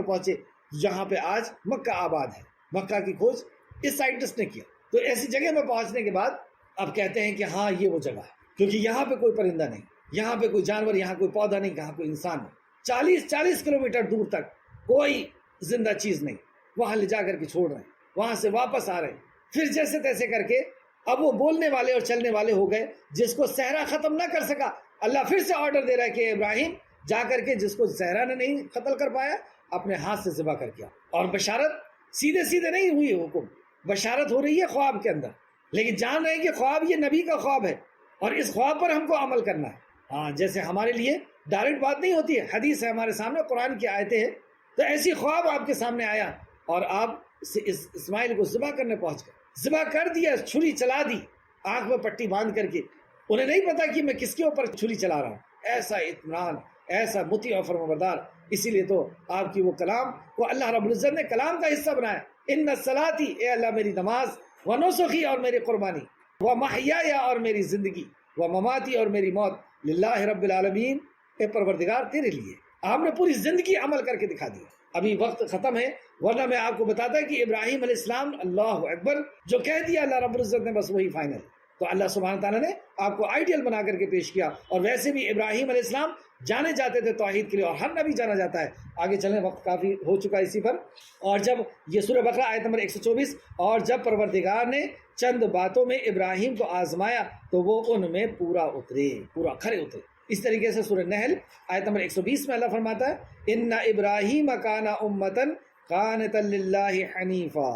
پہنچے جہاں پہ آج مکہ آباد ہے. مکہ کی کھوج اس سائنٹسٹ نے کیا. تو ایسی جگہ میں پہنچنے کے بعد اب کہتے ہیں کہ ہاں یہ وہ جگہ ہے, کیونکہ یہاں پہ کوئی پرندہ نہیں, یہاں پہ کوئی جانور, یہاں کوئی پودا نہیں, یہاں کوئی انسان نہیں. 40 کلومیٹر دور تک کوئی زندہ چیز نہیں. وہاں لے جا کر کے چھوڑ رہے ہیں, وہاں سے واپس آ رہے ہیں. پھر جیسے تیسے کر کے اب وہ بولنے والے اور چلنے والے ہو گئے. جس کو صحرا ختم نہ کر سکا, اللہ پھر سے آرڈر دے رہا ہے کہ ابراہیم جا کر کے جس کو صحرا نے نہیں قتل کر پایا اپنے ہاتھ سے ذبح کر کیا. اور بشارت سیدھے نہیں ہوئی, حکم بشارت ہو رہی ہے خواب کے اندر, لیکن جان رہے ہیں کہ خواب یہ نبی کا خواب ہے اور اس خواب پر ہم کو عمل کرنا ہے. ہاں, جیسے ہمارے لیے ڈائریکٹ بات نہیں ہوتی ہے, حدیث ہے ہمارے سامنے, قرآن کی آیتیں ہیں, تو ایسی خواب آپ کے سامنے آیا اور آپ اسماعیل کو ذبح کرنے پہنچ گئے. ذبح کر دیا, چھری چلا دی, آنکھ میں پٹی باندھ کر کے. انہیں نہیں پتا کہ میں کس کے اوپر چھری چلا رہا ہوں. ایسا اطمینان, ایسا مطیع اور فرمانبردار. اسی لیے تو آپ کی وہ کلام کو اللہ رب العزت نے کلام کا حصہ بنایا. ان صلاتی, اے اللہ میری نماز, و نسخی اور میری قربانی, و محیایا اور میری زندگی, و مماتی اور میری موت, للہ رب العالمین, اے پروردگار تیرے لیے. آپ نے پوری زندگی عمل کر کے دکھا دیا. ابھی وقت ختم ہے, ورنہ میں آپ کو بتاتا کہ ابراہیم علیہ السلام, اللہ اکبر, جو کہہ دیا اللہ رب العزت نے بس وہی فائنل. تو اللہ سبحانہ تعالیٰ نے آپ کو آئیڈیل بنا کر کے پیش کیا. اور ویسے بھی ابراہیم علیہ السلام جانے جاتے تھے توحید کے لیے, اور ہر نبی جانا جاتا ہے. آگے چلیں, وقت کافی ہو چکا اسی پر. اور جب یہ سورہ بقرہ آیت نمبر 124, اور جب پروردگار نے چند باتوں میں ابراہیم کو آزمایا تو وہ ان میں پورا کھرے اترے. اس طریقے سے سورہ نحل آیت نمبر 120 میں اللہ فرماتا ہے, ان ابراہیم کان امتن قانتا للہ حنیفا.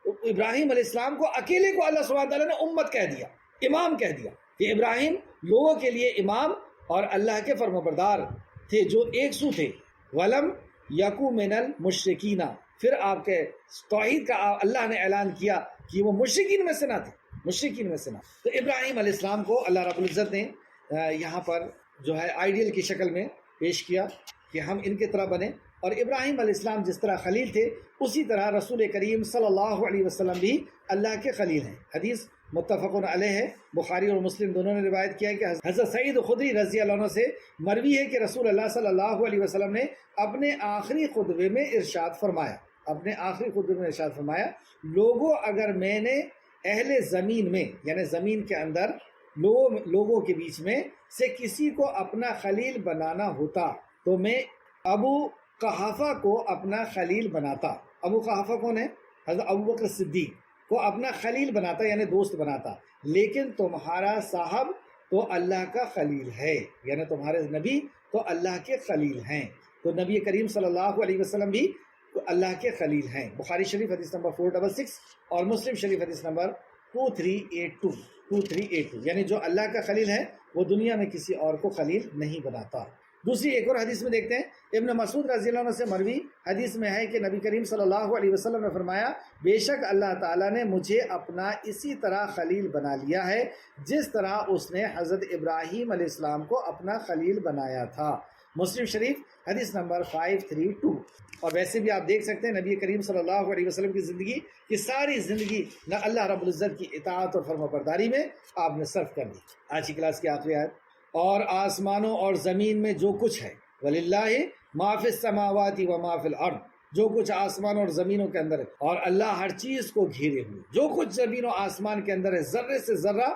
ابراہیم علیہ السلام کو اکیلے کو اللہ سبحانہ تعالیٰ نے امت کہہ دیا, امام کہہ دیا, کہ ابراہیم لوگوں کے لیے امام اور اللہ کے فرمانبردار تھے جو ایک سو تھے. ولم یکو من المشرکین, پھر آپ کے توحید کا اللہ نے اعلان کیا کہ وہ مشرکین میں سے نہ تھے, تو ابراہیم علیہ السلام کو اللہ رب العزت نے یہاں پر جو ہے آئیڈیل کی شکل میں پیش کیا کہ ہم ان کی طرح بنیں. اور ابراہیم علیہ السلام جس طرح خلیل تھے, اسی طرح رسول کریم صلی اللہ علیہ وسلم بھی اللہ کے خلیل ہیں. حدیث متفق علیہ ہے, بخاری اور مسلم دونوں نے روایت کیا ہے کہ حضرت سعید خدری رضی اللہ عنہ سے مروی ہے کہ رسول اللہ صلی اللہ علیہ وسلم نے اپنے آخری خطبے میں ارشاد فرمایا, لوگوں اگر میں نے اہل زمین میں, یعنی زمین کے اندر لوگوں کے بیچ میں سے کسی کو اپنا خلیل بنانا ہوتا تو میں ابو قحافہ کو اپنا خلیل بناتا. ابو قحافہ کون ہے؟ حضرت ابو بکر صدیق کو اپنا خلیل بناتا, یعنی دوست بناتا. لیکن تمہارا صاحب تو اللہ کا خلیل ہے, یعنی تمہارے نبی تو اللہ کے خلیل ہیں. تو نبی کریم صلی اللہ علیہ وسلم بھی اللہ کے خلیل ہیں. بخاری شریف حدیث نمبر 466 اور مسلم شریف حدیث نمبر 2382, یعنی جو اللہ کا خلیل ہے وہ دنیا میں کسی اور کو خلیل نہیں بناتا. دوسری ایک اور حدیث میں دیکھتے ہیں، ابن مسعود رضی اللہ عنہ سے مروی حدیث میں ہے کہ نبی کریم صلی اللہ علیہ وسلم نے فرمایا، بے شک اللہ تعالیٰ نے مجھے اپنا اسی طرح خلیل بنا لیا ہے جس طرح اس نے حضرت ابراہیم علیہ السلام کو اپنا خلیل بنایا تھا۔ مسلم شریف حدیث نمبر 532۔ اور ویسے بھی آپ دیکھ سکتے ہیں نبی کریم صلی اللہ علیہ وسلم کی زندگی کی ساری زندگی نہ اللہ رب العزت کی اطاعت اور فرما برداری میں آپ نے صرف کر دی۔ آج کی کلاس کی آخری آیت، اور آسمانوں اور زمین میں جو کچھ ہے، وَلِلَّهِ مَا فِي السَّمَاوَاتِ وَمَا فِي الْأَرْضِ، جو کچھ آسمان اور زمینوں کے اندر ہے، اور اللہ ہر چیز کو گھیرے ہوئے، جو کچھ زمین و آسمان کے اندر ہے، ذرے سے ذرہ،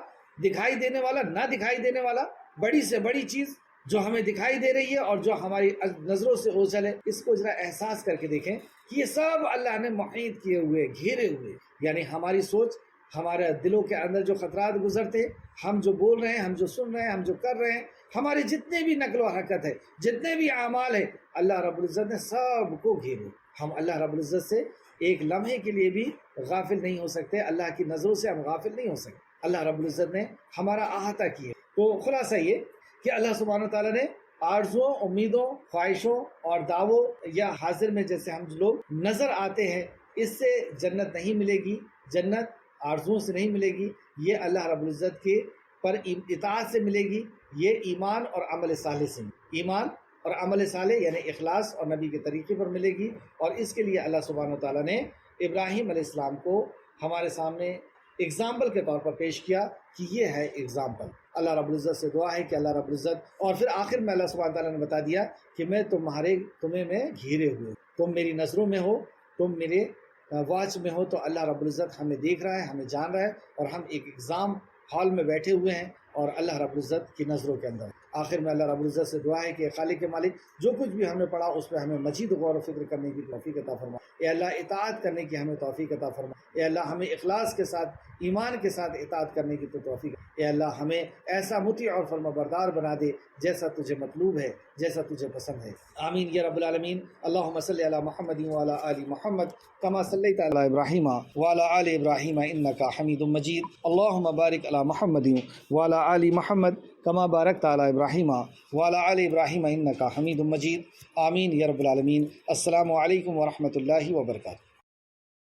دکھائی دینے والا نہ دکھائی دینے والا، بڑی سے بڑی چیز جو ہمیں دکھائی دے رہی ہے اور جو ہماری نظروں سے اوجھل ہے، اس کو ذرا احساس کر کے دیکھیں کہ یہ سب اللہ نے محیط کیے ہوئے، گھیرے ہوئے، یعنی ہماری سوچ، ہمارے دلوں کے اندر جو خطرات گزرتے، ہم جو بول رہے ہیں، ہم جو سن رہے ہیں، ہم جو کر رہے ہیں، ہمارے جتنے بھی نقل و حرکت ہے، جتنے بھی اعمال ہے، اللہ رب العزت نے سب کو گھیرے۔ ہم اللہ رب العزت سے ایک لمحے کے لیے بھی غافل نہیں ہو سکتے، اللہ کی نظروں سے ہم غافل نہیں ہو سکتے۔ اللہ رب العزت نے ہمارا احاطہ کیا۔ تو خلاصہ یہ کہ اللہ سبحانہ و تعالیٰ نے آرزوؤں، امیدوں، خواہشوں اور دعووں یا حاضر میں جیسے ہم لوگ نظر آتے ہیں، اس سے جنت نہیں ملے گی، جنت آرزوؤں سے نہیں ملے گی، یہ اللہ رب العزت کے پر اطاعت سے ملے گی، یہ ایمان اور عمل صالح سے، ایمان اور عمل صالح یعنی اخلاص اور نبی کے طریقے پر ملے گی۔ اور اس کے لیے اللہ سبحانہ و تعالیٰ نے ابراہیم علیہ السلام کو ہمارے سامنے اگزامپل کے طور پر پیش کیا کہ یہ ہے اگزامپل۔ اللہ رب العزت سے دعا ہے کہ اللہ رب العزت، اور پھر آخر میں اللہ سبحانہ تعالیٰ نے بتا دیا کہ میں تمہیں میں گھیرے ہوئے، تم میری نظروں میں ہو، تم میرے واچ میں ہو۔ تو اللہ رب العزت ہمیں دیکھ رہا ہے، ہمیں جان رہا ہے، اور ہم ایک ایگزام ہال میں بیٹھے ہوئے ہیں اور اللہ رب العزت کی نظروں کے اندر۔ آخر میں اللہ رب العزت سے دعا ہے کہ خالق کے مالک، جو کچھ بھی ہم نے پڑھا اس پہ ہمیں مزید غور و فکر کرنے کی توفیق عطا فرما۔ اے اللہ اطاعت کرنے کی ہمیں توفیق عطا فرما۔ اے اللہ ہمیں اخلاص کے ساتھ، ایمان کے ساتھ اطاعت کرنے کی تو توفیق۔ اے اللہ ہمیں ایسا مطیع اور فرما بردار بنا دے جیسا تجھے مطلوب ہے، جیسا تجھے پسند ہے۔ آمین یا رب العالمین۔ اللہم صلی علی محمد وعلی آل محمد کما صلیت علی ابراہیم وعلی آل ابراہیم انک حمید مجید۔ اللہم بارک علی محمد وعلی آل محمد کما بارکت علی ابراہیم وعلی آل ابراہیم انک حمید مجید۔ آمین یا رب العالمین۔ السلام علیکم ورحمۃ اللہ وبرکاتہ۔